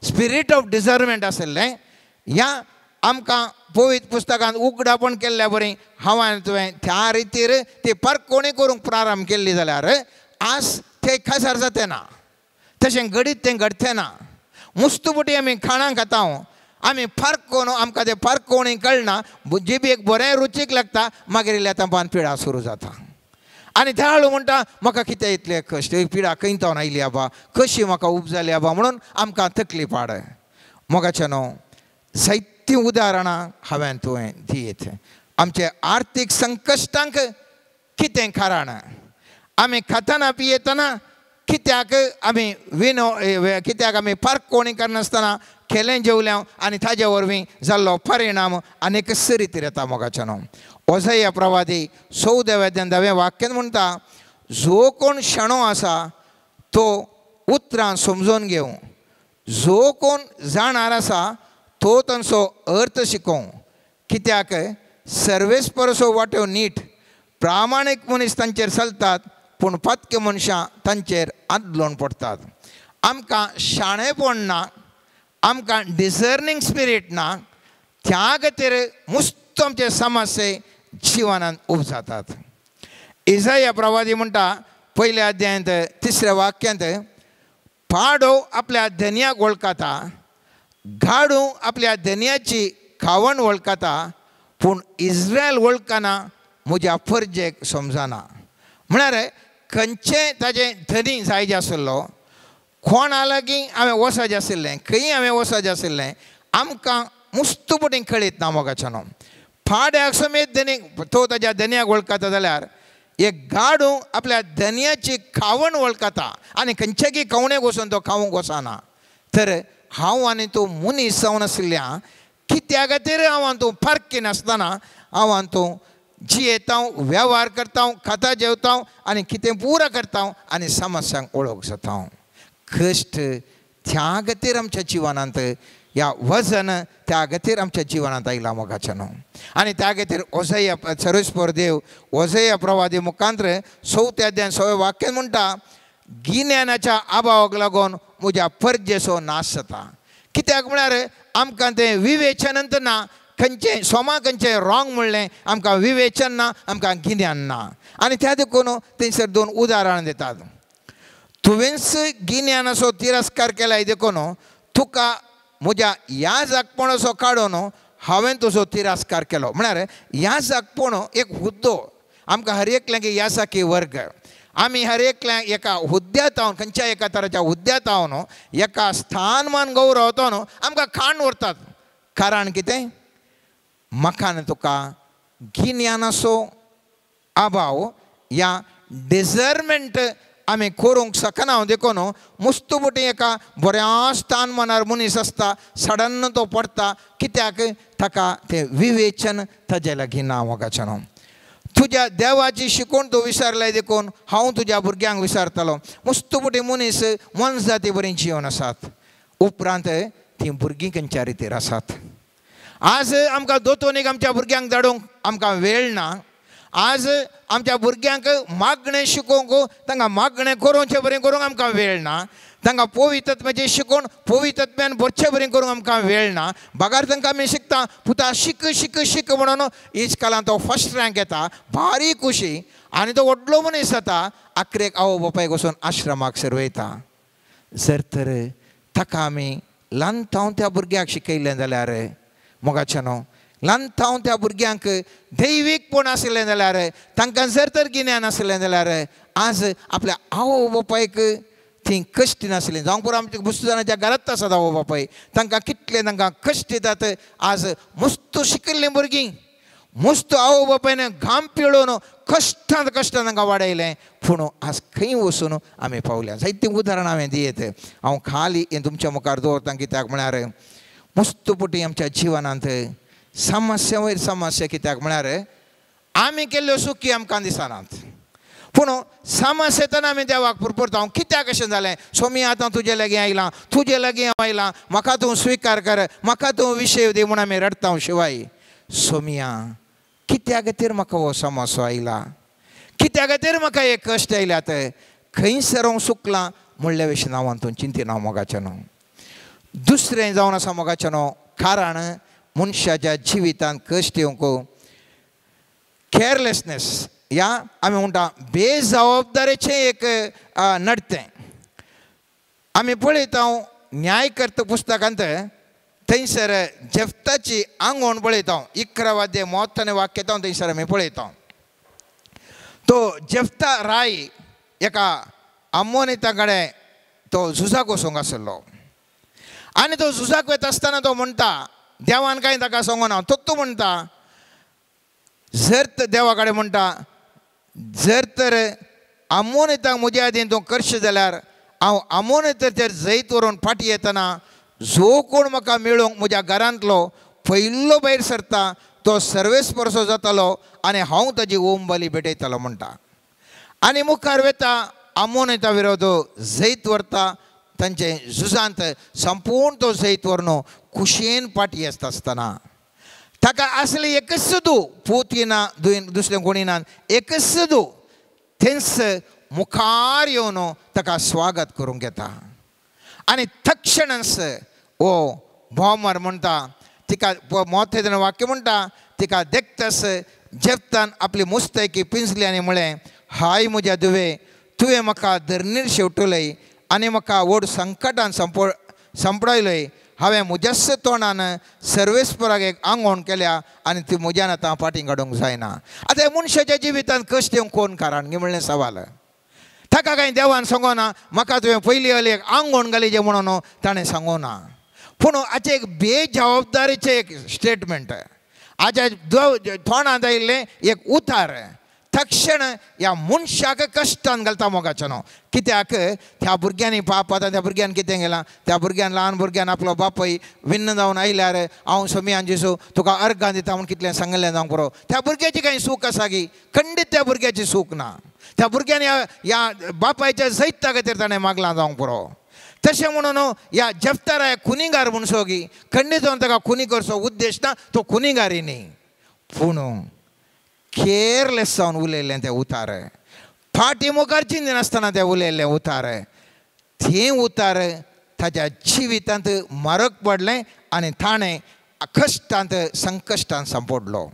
स्पिरीट ऑफ डिजर्नमेंट आसलें, ह्या आमकां पवित्र पुस्तकांत उगडापण केल्ल्या बरें हांवें तुवें त्या रितीर ती पारखोवणी करूंक प्रारंभ केल्ली जाल्यार आज तें खासार जातें ना, तशें घडीत तें घडतें ना. मुस्तुबटी आमी खाणां खाता, आमी पारखोवन आमकां तें पारखोवणी कळना, जिबेक बरें रुचीक लागता, मागीर इल्ल्या तेंपान पिडा सुरू जाता. आनी त्या हाळू म्हणटा म्हाका कितें इतलें कश्ट, पिडा खंयतावन आयली आबा, कशी म्हाका उपजाली आबा म्हणून आमकां तकली पाड. मोगाचें न्हू, जायतीं उदाहरणां हांवें तुवें दियेत. आमचे आर्थीक संकश्टांक कितें कारण? आमी खातना पियेतना कित्याक आमी कित्याक आमी पारखोवणी करनासतना केलें जेवल्या आनी ताजे वरवीं जाल्लो परिणाम आनीक रितीर येता. मोगाचें न्हू, ओझैया प्रवादी 14वें वाक्यान म्हणटा जो कोण शाणो आसा तो उतरां समजून घेवं, जो कोण जाणार आसा तो तांचो अर्थ शिकोवं. कित्याक सर्वेस्परसो वाट्यो नीट प्रामाणीक मनीस तांचेर चलतात, पूण पतके मनशां तांचेर आदलोवन पडटात. आमकां शाणेपण ना, आमकां डिजर्नींग स्पिरीट ना, त्या खातीर मुस्त आमचे समस्या जिवनांत उपजातात. इसाया प्रवादी म्हणटा पयल्या अध्यायांत 3ऱ्या वाक्यांत, पाडो आपल्या धन्याक वळखता, गाडू आपल्या धन्याची खावण वळखता, पूण इस्रायल वळखना म्हज्या फर्जेक समजना. म्हळ्यार खंयचें ताजें धनी जायजें आसलो, कोणा लागीं हांवें वचचें आशिल्लें, खंय हांवें वचचें आशिल्लें, आमकां मुस्तुबटीन कळीत ना. मोगाचें न्हू, पाड्याक समेत धनी तो ताज्या धन्याक वळखता जाल्यार एक गाडू आपल्या धन्याची खावण वळखता आनी खंयच्याकी कवणे वचून तो खावंक वचना. तर हांव आनी तूं मनीस जावन आशिल्ल्या कित्या खातीर हांव तूं फरक नासतना हांव तूं जियेता, वेव्हार करता, खाता जेवता आनी कितें पुरा करता आनी समस्यांक वळख जाता. कश्ट त्या खातीर आमच्या जिवनांत ह्या वजन त्या खातीर आमच्या जिवनांत आयला मोगाचें न्हू. आनी त्या खातीर ओजया सर्वेस्पर देव ओजया प्रवादी मुखांतर 4 अध्याय 6 वाक्यान म्हणटा, गिन्यानाच्या अभावाक लागून म्हज्या परजेचो नाश जाता. कित्याक म्हळ्यार आमकां तें विवेचन ना, खंयचें सोमा खंयचें रॉंग म्हणलें आमकां विवेचन ना, आमकां गिन्यान ना. आनी त्या देखून थंयसर 2 उदाहरणां दितात. तुवेंच गिन्यानाचो तिरस्कार केला देखून तुका म्हज्या ह्या जागपणाचो काडून हांवें तुजो तिरस्कार केलो. म्हळ्यार ह्या जागपण एक हुद्दो आमकां हर एकल्यांक यासाकी वर्ग. आमी हर एकल्यांक एका हुद्द्यांत हांव खंयच्या एका तराच्या हुद्द्यांत हांव न्हू एका स्थानमान गौरवतो न्हू आमकां खाण व्हरतात. कारण कितें? म्हाका तुका गिन्यानाचो अभाव या डिजर्मेंट आमी करूंक शकना. हांव देखून मुस्तुबटी एका बऱ्या स्थानमानार मनीस आसता, सडन तो पडटा. कित्याक? ताका तें विवेचन ताजे लागीं ना मोगाचें न्हू. तुज्या देवाची शिकवण तूं विसरलें देखून हांव तुज्या भुरग्यांक विसरतलो. मुस्तुबटी मनीस मन जाती बरीं जिवन आसात, उपरांत तीं भुरगीं खंयच्या रितीर आसात. आज आमकां दोतोनीक आमच्या भुरग्यांक धाडूंक आमकां वेळ ना. आज आमच्या भुरग्यांक मागणें शिकोवंक तांकां मागणें करूंचें बरें करूंक आमकां वेळ ना. तांकां पवित्रत्वाचें शिकोवन पवित्रत्वान बरचें बरें करूंक आमकां वेळ ना. भागार तांकां आमी शिकता पुता शिक शिक शिक म्हणून इश्कालांत तो फर्स्ट रँक येता, भारी खुशी. आनी तो व्हडलो मनीस जाता, आखरेक आवय बापायक वचून आश्रमाक सरवयता. जर तर ताका आमी ल्हानथावन त्या भुरग्याक शिकयलें जाल्यार मोगाचें न्हू, ल्हानथावन त्या भुरग्यांक दैवीकपण आसलें जाल्यार तांकां जर तर गिन्यान आसलें जाल्यार आज आपल्या आवय बापायक थंय कश्ट नासलें. जावंक पुरो आमच्या बुस्तुदानाच्या घरांत आसात आवय बापाय, तांकां कितले तांकां कश्ट येतात. आज मस्त शिकिल्लीं भुरगीं मस्त आवय बापायन घाम पिळोवन कश्टांत तांकां वाडयलें. पूण आज खंय वचून आमी पावल्या. जायतीं उदाहरणां हांवें दियेत. हांव खाली हें तुमच्या मुखार दवरतां. कित्याक म्हळ्यार मस्तपटी आमच्या जिवनांत समस्या वयर समस्या. कित्याक म्हळ्यार आमी केल्ल्यो सुखी आमकां दिसनात, पूण समस्येतना आमी देवाक पुरपरता. कित्याक अशें जालें? स्वामी आतां तुजे लागीं आयलां, तुजे लागीं हांव आयलां, म्हाका तूं स्विकार कर, म्हाका तूं विशय दी म्हूण आमी रडता. शिवाय स्वामिया कित्या खातीर म्हाका हो समस्या आयला, कित्या खातीर म्हाका हे कश्ट आयल्यात, खंयसर हांव चुकलां म्हणल्या विशीं हांव तूं चिंतिना मोगाचें न्हू. दुसरें जावन आसा मोगाचें न्हू, कारण मनशाच्या जिवितांत कश्ट येवंक केअरलेसनेस या आमी म्हणटा बेजबाबदारेचें एक नडतें. आमी पळयता न्यायकर्ता पुस्तकांत थंयसर जेफ्ताची आंगवण पळयता. 11 अध्याय 33 वाक्य येता थंयसर आमी पळयता. तो जेफ्ता राय एका आमोनिता कडेन तो झुजाक वचूंक आसलो. आनी तो झुजाक वता आसतना तो म्हणटा, देवान कांय ताका सांगना, तो म्हणटा जर तर देवा कडेन म्हणटा, जर तर आमोनिताक म्हज्या आदीन तूं करशें जाल्यार हांव आमोनिताचेर जैत व्हरून फाटी येतना जो कोण म्हाका मेळूंक म्हज्या घरांतलो पयलो भायर सरता तो सर्वेस्परसो जातालो आनी हांव ताजी ओम बली भेटयतालो म्हणटा. आनी मुखार वेता आमोनिता विरोध जैत व्हरता. तांचे झुजांत संपूर्ण तो जैत व्हरून खुशयेन फाटी येता आसतना ताका असले एकच सदू पोती ना, दुसरें कोणी ना, एकच सदू थंयच मुखार येवन ताका स्वागत करूंक येता. आनी तक्षणच ओ भोवमार म्हणटा तिका मोतेदन वाक्य म्हणटा, तिका देखतस जेफ्तान आपली मुस्तैकी पिंजली आनी म्हळें, हाय म्हज्या दुवे, तुवें म्हाका धरणीर शेवटलय आनी म्हाका व्हड संकटान संपडायलय. हांवें म्हज्याच तोंडान सर्वेस्पराक एक आंगवण केल्या आनी ती म्हज्यान आतां फाटीं काडूंक जायना. आतां ह्या मनशाच्या जिवितांत कश्ट येवंक कोण कारण गे म्हणलें सवाल. ताका कांय देवान सांगोना म्हाका तुवें पयलीं हली एक आंगवण घालीचें म्हणून ताणें सांगोना. पूण हाचें एक बेजबाबदारेचें एक स्टेटमेंट, हाच्या तोंडांत आयिल्लें एक उतार. तक्षण ह्या मनशाक कश्टान घालता मोगाचे न्हू. कित्याक त्या भुरग्यांनी पाप आतां त्या भुरग्यान कितें केलां, त्या भुरग्यान ल्हान भुरग्यान आपलो बापूय विन्न जावन आयल्यार हांव समियान जेसू तुका अर्गां दिता म्हूण कितलें सांगलें जावंक पुरो. त्या भुरग्याची कांय सूख आसा की? खंडीत त्या भुरग्याची सूख ना. त्या भुरग्यान ह्या बापायच्या जैता खातीर ताणें मागलां जावंक पुरो. तशें म्हणून ह्या जेफ्तारा खुनीगार म्हणसो की खंडीत जावन ताका खुनी करचो उद्देश ना, तो खुनीगारी न्ही. पूण केअरलेस जावन उलयल्लें तें उतार, फाटी मुखार चिंती नासतना तें उलयल्लें उतार, तें उतार ताच्या जिवितांत मारक पडलें आनी ताणें कश्टांत संकश्टांत सांपडलो.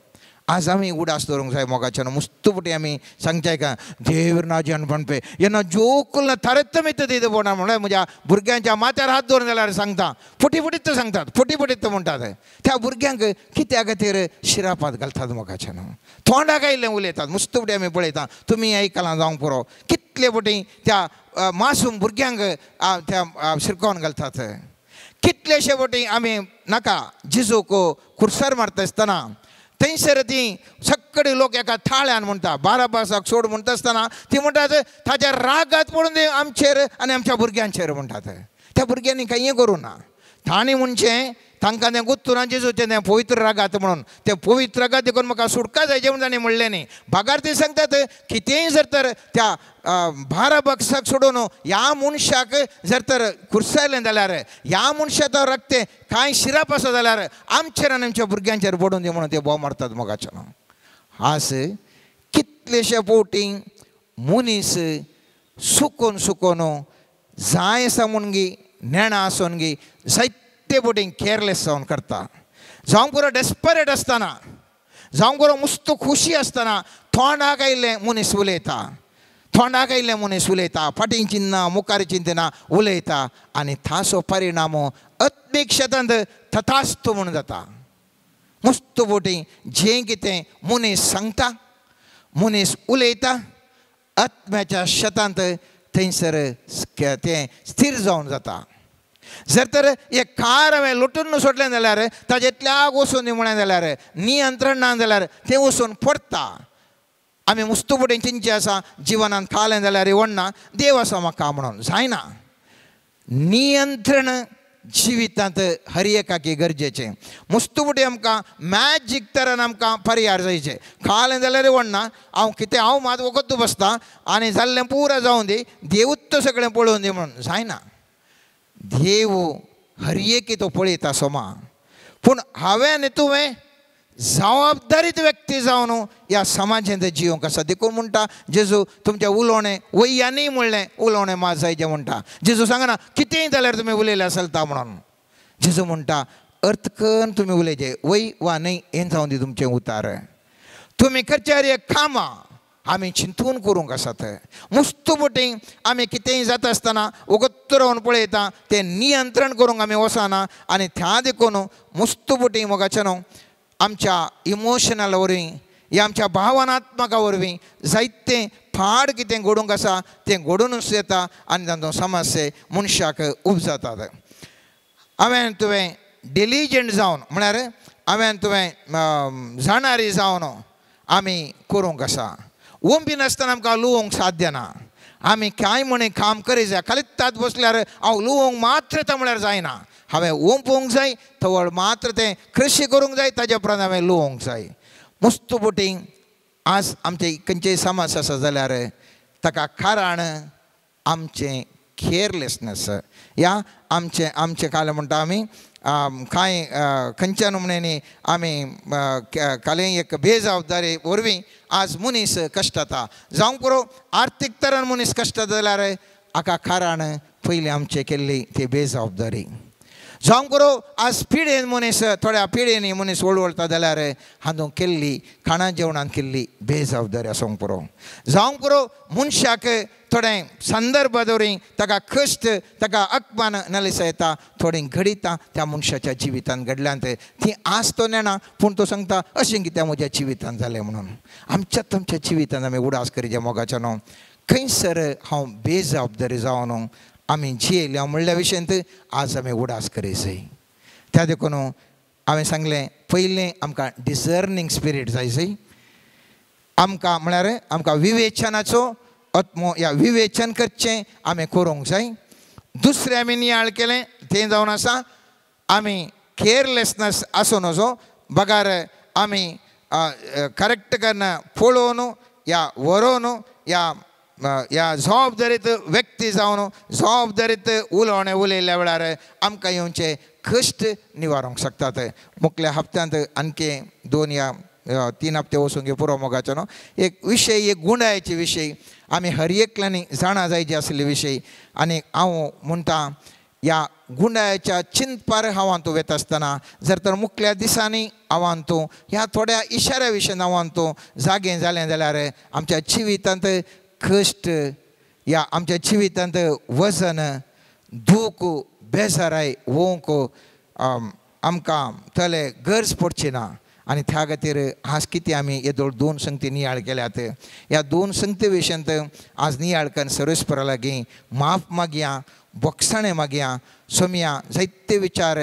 आज आमी उडास दवरूंक जाय मोगाच्यान. मुस्तुपटी आमी सांगताय का देवर ना जनपणपे येना जोकुल थरत मित दिद पोना म्हणल्यार म्हज्या भुरग्यांच्या माथ्यार हात दवरून जाल्यार सांगता. फुटी फुटीत सांगतात, फुटी फुटीत म्हणटात. त्या भुरग्यांक कित्या खातीर शिरापात घालतात मोगाच्यान, तोंडाक आयिल्लें उलयतात. मुस्तुपटी आमी पळयता, तुमी आयकलां जावंक पुरो कितले फुटी त्या मासूम भुरग्यांक त्या शिरकोवन घालतात. कितलेशे फावटी आमी नाका जिजूक खुर्सार मारता आसतना थंयसर ती सगळे लोक एका थाळ्यान म्हणटा, बाराबासाक सोड म्हणटा आसतना ती म्हणटात ताच्या रागात पडून ते आमचेर आनी आमच्या भुरग्यांचेर म्हणटात. त्या भुरग्यांनी कांय करूं ना. तांणी म्हणचें तांकां तें गुत्तून जेजूचें तें पवित्र रागात म्हणून, तें पवित्र रागात देखून म्हाका सुटका जायचें म्हणून तांणी म्हणलें न्ही. भागार ते सांगतात कितेंय जर तर त्या बाराबासाक सोडून ह्या मनशाक जर तर खुर्सायलें जाल्यार, ह्या मनशाचो रगते कांय शिराप आसा जाल्यार आमचेर आनी आमच्या भुरग्यांचेर पडून दी म्हणून ते बोव मारतात मोगाचें. आज कितलेशे फावटी मनीस सुकून सुकून जाय आसा म्हूण गी नेणा आसून गी जायते फावटी केअरलेस जावन करता. जावंक पुरो डेस्परेट आसतना, जावंक पुरो मस्त खुशी आसतना तोंडाक आयिल्लें मनीस उलयता, तोंडाक आयिल्लें मनीस उलयता, फाटीं चिंतना मुखार चिंतना उलयता आनी ताचो परिणाम अपेक्षांत तथास्तु म्हणून जाता. मस्त फावटी जें कितें मनीस सांगता, मनीस उलयता, आत्म्याच्या शेतांत थंयसर तें स्थिर जावन जाता. जर तर एक कार हांवें लुटून सोडलें जाल्यार ताजेंतल्याक वचून म्हळें जाल्यार नियंत्रण ना जाल्यार तें वचून पडटा. आमी मुस्तुपटीन चिंतचें आसा जिवनांत खालें जाल्यार इवडना, देव आसा म्हाका म्हणून जायना. नियंत्रण जिवितांत हर एकाकी गरजेचें. मुस्तुपटी आमकां मॅच जिखतरान आमकां पर्याय जायचे. खालें जाल्यार इवडना, हांव मात वखद बसता आनी जाल्लें पुरा जावं दी, देवूच तो सगळें पळोवन दी म्हणून जायना. देव हर एकी तो पळयता सोमा. पूण हांवें आनी तुवें जबाबदारीत व्यक्ती जावन ह्या समाजांत जियोंक आसा. देखून म्हणटा जेजू तुमचें उलोवणें वय्यांनी म्हणलें उलोवणें मात जायचें म्हणटा. जेजू सांगना कितेंय जाल्यार तुमी उलयल्यार चलता म्हणून. जेजू म्हणटा अर्थ करून तुमी उलयचें, वय वा न्हय हें जावन दी तुमचें उतार. तुमी खंयच्यार एक कामां आमी चिंतून करूंक आसात. मुस्तुपटी आमी कितेंय जाता आसतना वगत रावन पळयता, तें नियंत्रण करूंक आमी वचना आनी त्या देखून मुस्तुपटी मोगाचें न्हू आमच्या इमोशनल वरवीं ह्या आमच्या भावनात्मका वरवीं जायतें फाड कितें घडूंक आसा तें घडूनच येता आनी तांचो समस्या मनशाक उपजातात. हांवें तुवें डिलिजंट जावन म्हळ्यार हांवें तुवें जाणारी जावन आमी करूंक आसा. ओंबी नासतना आमकां लुवोंक साध्य ना. आमी कांय म्हणे काम करी जाय, खालीच तात बसल्यार हांव लुवोंक मात्र येता म्हळ्यार जायना. हांवें ओंपोवंक जाय, थवळ मात्र तें कृशी करूंक जाय, ताजे उपरांत हांवें लुवोंक जाय. मुस्तुपटी आज आमचे खंयचेय समस्या आसा जाल्यार ताका कारण आमचें केअरलेसनेस. ह्या आमचें काल म्हणटा आमी कांय खंयच्या नमुन्यांनी आमी कालें एक बेजबाबदारी वरवीं आज मनीस कश्टाता. जावंक पुरो आर्थीक तरान मनीस कश्टाता जाल्यार हाका कारण पयलीं आमचें केल्ली ती बेजबाबदारी. जावंक पुरो आज पिडेन मनीस थोड्या पिडेनी मनीस वळवळटा जाल्यार हातूंत केल्ली खाणा जेवणांत केल्ली बेजबाबदारी आसूंक पुरो. जावंक पुरो मनशाक थोडें संदर्भ दवरी ताका कश्ट ताका अपमान नालिसा येता, थोडीं घडितां त्या मनशाच्या जिवितांत घडल्यांत ती आज तो नेना, पूण तो सांगता अशें कितें म्हज्या जिवितांत जालें म्हणून. आमच्याच आमच्या जिवितांत आमी उडास करीचे मोगाचें न्हू. खंयसर हांव बेजबाबदारी जावन आमी जियेल्या म्हणल्या विशयांत आज आमी उडास करीत जाय. त्या देखून हांवें सांगलें पयलें आमकां डिसर्नींग स्पिरीट जाय. आमकां म्हळ्यार आमकां विवेचनाचो आत्मो या विवेचन करचें आमी करूंक जाय. दुसरें आमी नियाळ केलें तें जावन आसा आमी केअरलेसनस आसूं नजो बगार आमी करेक्ट करना पळोवन या व्हरोन या जबाबदारीत व्यक्ती जावन जबाबदारीत उलोवणें उलयल्या वेळार आमकां येवचे कश्ट निवारूंक शकतात. मुखल्या हप्त्यांत आणखी 2 या 3 हप्ते वचूंक पुरो मोगाचो न्हू. एक विशय एक गुंडायचे विशय आमी हर एकल्यांनी जाणा जायचे आसले विशय. आनी हांव म्हणटा या गुंडायाच्या चिंतपार हांव तूं वेता आसतना जर तर मुखल्या दिसांनी हांव तूं ह्या थोड्या इशाऱ्या विशयान हांव तूं जागे जालें जाल्यार आमच्या जिवितांत कश्ट या आमच्या जिवितांत वजन दूख बेजाराय होवंक आमकां तले गरज पडची ना. आनी त्या खातीर आज कितें आमी येदोळ 2 संगती नियाळ केल्यात. ह्या 2 संगती विशयांत आज नियाळ करून सर्वेस्परा लागीं माफ मागया, बोगसाणें मागया. सोम्या जायते विचार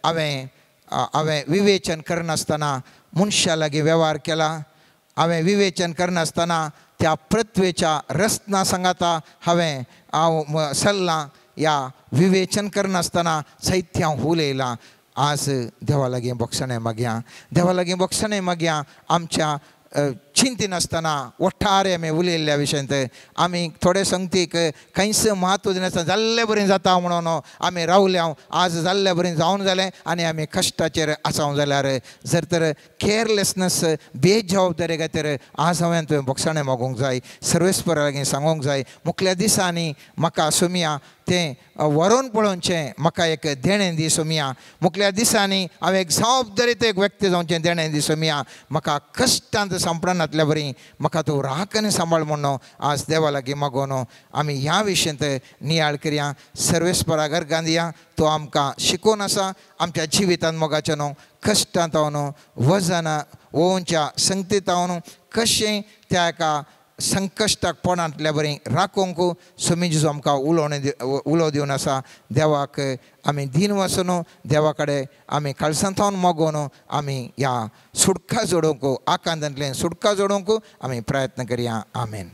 हांवें विवेचन करनासतना मनशा लागीं वेव्हार केला. हांवें विवेचन करनासतना त्या पृथ्वेच्या रस्त्या सांगाता हांव सल्लां या विवेचन करनासतना जायते हांव उलयलां. आज देवा लागीं बोगसाणें मागया, देवा लागीं बोगसाणें मागया. आमच्या चिंतिनासतना ओठारे आमी उलयल्ल्या विशयांत आमी थोडे संगतीक खंयच म्हत्व दिनासतना जाल्लें बरें जाता म्हणून आमी रावल्या. आज जाल्लें बरें जावन जालें आनी आमी कश्टाचेर आसांव जाल्यार जर तर केअरलेसनस बेजबाबदारी खातीर आज हांवें तुवें बोगसाणें मागूंक जाय. सर्वेस्परा लागीं सांगूंक जाय मुखल्या दिसांनी म्हाका सोम्या तें व्हरोन पळोवचें म्हाका एक देणें दी सोम्या. मुखल्या दिसांनी हांवें एक जबाबदारीत एक व्यक्ती जावचें देणें दी सोम्या. म्हाका कश्टांत सांपडनातल्या बरी म्हाका तूं राखण सांबाळ म्हणून आज देवा लागीं मागून आमी ह्या विशयांत नियाळ करया. सर्वेस्परा गर्गां दिया. तो आमकां शिकोवन आसा आमच्या जिवितांत मोगाचें न्हू. कश्टांत न्हू वजन ओंच्या संगतीत न्हू कशें त्या एका संकश्टाक पडनातल्या बरी राखूंक सोमी जेजू आमकां उलो दिवन आसा. देवाक आमी दिन वचून देवा कडेन आमी काळसांतावन मागून आमी ह्या सुडका जोडूंक आकांतांतल्यान सुडका जोडूंक आमी प्रयत्न करया. आमेन.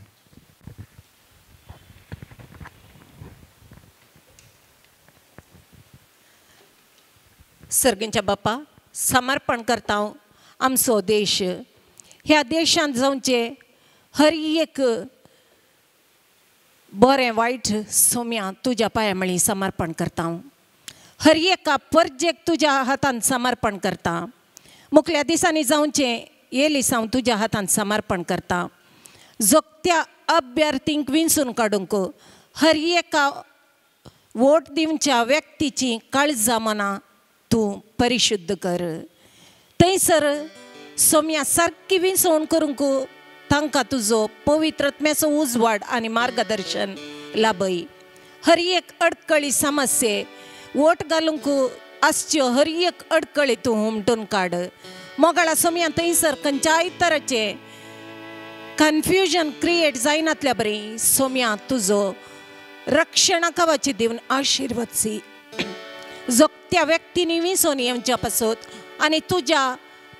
सर्गेंच्या बापा समर्पण करता आमचो देश. ह्या देशांत जावचे हर एक बरें वायट सोम्या तुज्या पांयामळी समर्पण करता. हर एका परजेक तुज्या हातांत समर्पण करता. मुखल्या दिसांनी जावचें येलीस हांव तुज्या हातांत समर्पण करता. जोगत्या अभ्यर्थींक विंचून काडूंक हर एका वोट दिवच्या व्यक्तीची काळजां मनां तूं परिशुद्ध कर. थंयसर सोम्या सारकी विंचवण करूंक तांकां तुजो पवित्रत्म्याचो उजवाड आनी मार्गदर्शन लाभय. हर एक अडकळी समस्ये वोट घालूंक आसच्यो हर एक अडकळी तूं हुमटून काड. मोगाळा सोम्या थंयसर खंयच्याय तराचे कन्फ्युजन क्रिएट जायनातल्या बरी सोम्या तुजो रक्षणा कवच दिवन आशिर्वादसी. जोगत्या व्यक्तींनी विंचून येवच्या पासत आनी तुज्या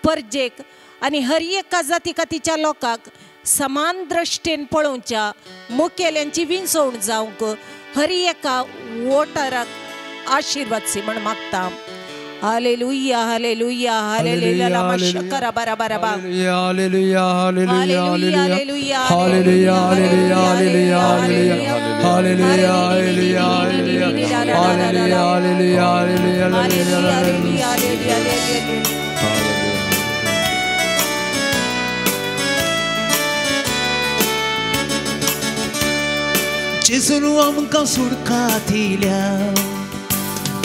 परजेक आनी हर एका जाती कातीच्या लोकांक समान दृश्टेन पळोवच्या मुखेल्यांची विंचवण जावंक हर एका वोटराक आशिर्वादसी म्हण मागता. हालेलुया हालेलुया हालेलुया लामा शकरा बारा बारा बा hallelujah hallelujah hallelujah hallelujah hallelujah hallelujah hallelujah hallelujah hallelujah hallelujah hallelujah. जेजून आमकां सुडका दिल्या.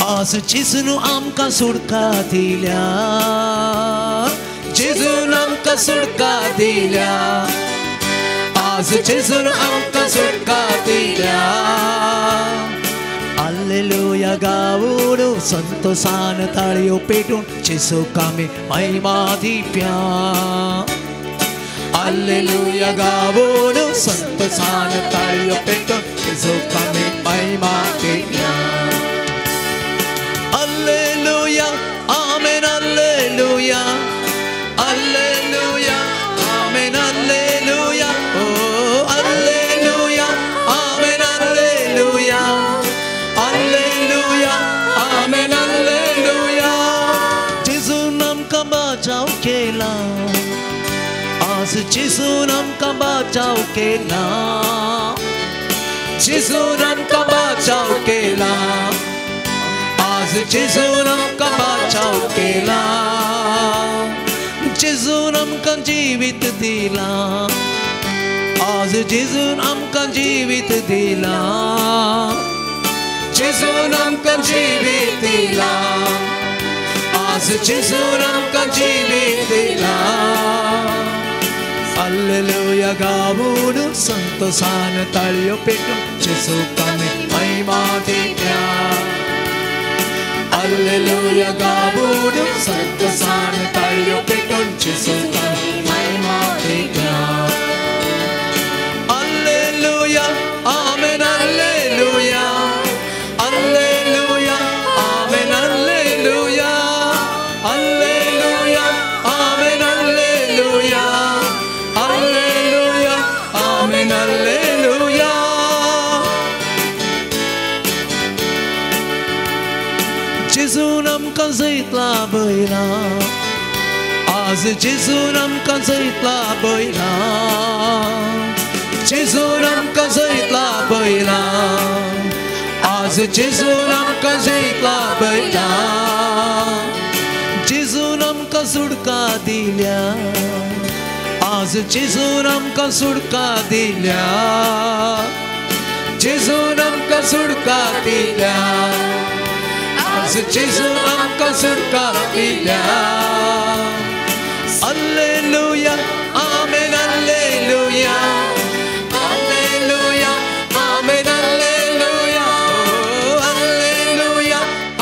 आज जेजून आमकां सुडका दिल्या. जेजून आमकां सुडका दिल्या. आज जेजून आमकां सुडका दिल्या. हालेलुया गावून संतोषान ताळयो पेटून जेजूक आमी महिमा दिवया. हालेलुया गावून संतोषान ताळयो पेटून जेजूक आमी महिमा दिवया. Alleluia, amen, alleluia, alleluia, amen, alleluia. आज जेजून आमकां बचाव केला, जेजून आमकां बचाव केला, आज जेजून आमकां बचाव केला, जेजून आमकां जिवीत दिला, आज जेजून आमकां जिवीत दिला, जेजून आमकां जिवीत दिला, आज जेजून आमकां जिवीत दिला. हालेलुया गावून संतोषान ताळयो पेटून जेजूक आमी महिमा दिया. हालेलुया गावून संतोषान ताळयो पेटून जेजूक आमी महिमा दिया. Hallelujah amen hallelujah hallelujah amen hallelujah hallelujah amen hallelujah hallelujah amen hallelujah. जेजून आमकां जैतला बैला, आज जेजून आमकां जैतला बैला, जेजून आमकां जैतला बैला, आज जेजून आमकां जैतला बैला, जेजून आमकां सुटका दिल्या, आज जेजून आमकां सुटका दिल्या, जेजून आमकां सुटका दिल्या, आज जेजून आमकां सुटका दिल्या. Hallelujah amen hallelujah hallelujah amen hallelujah hallelujah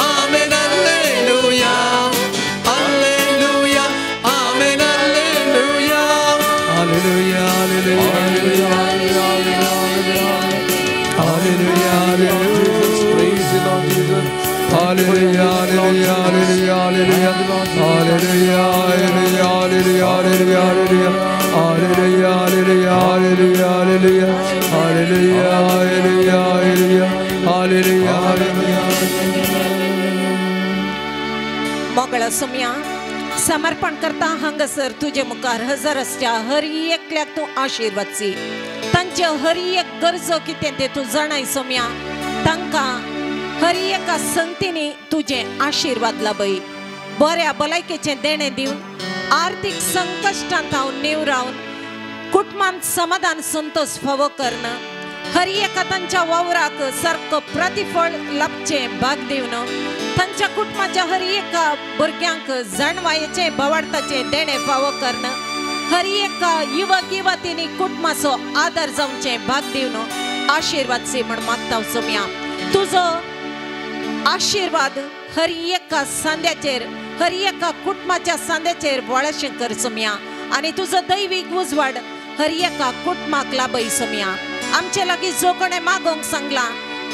amen hallelujah hallelujah amen hallelujah. Hallelujah, hallelujah, hallelujah, hallelujah, hallelujah. Praise the Lord Jesus. Hallelujah, hallelujah, hallelujah, hallelujah, hallelujah, hallelujah, hallelujah, hallelujah, hallelujah, hallelujah, hallelujah, hallelujah, hallelujah, hallelujah, hallelujah, hallelujah. मोगळा सोम्या समर्पण करता हांगासर तुझे मुखार हजर आसच्या हर एकल्याक तूं आशिर्वादची. तांचे हर एक गरजो कितें तें तूं जाणाय सोम्या. तांकां हर एका संगतीनी तुझे आशिर्वाद लाभय. बऱ्या भलायकेचें देणें दिवन आर्थीक संकश्टांत हांव नेव रावन कुटुंबांत समाधान संतोष फावो करना. हर एका तांच्या वावराक सारको प्रतिफळ लाभचें भाग दिवन तांच्या कुटुंबाच्या हर एका भुरग्यांक जाणवायेचें भावार्थाचें देणें फावो करना. हर एका युवक युवतींनी कुटुंबाचो आदार जावचें भाग दिवन आशिर्वादची म्हण मागता सोम्या. तुजो आशिर्वाद हर एका सांद्याचेर हर एका कुटुंबाच्या सांद्याचेर वळशें कर सोम्या. आनी तुजो दैवीक उजवाड हर एका कुटुंबाक लाभय सोम्या. आमचे लागीं जो कोणें मागोंक सांगला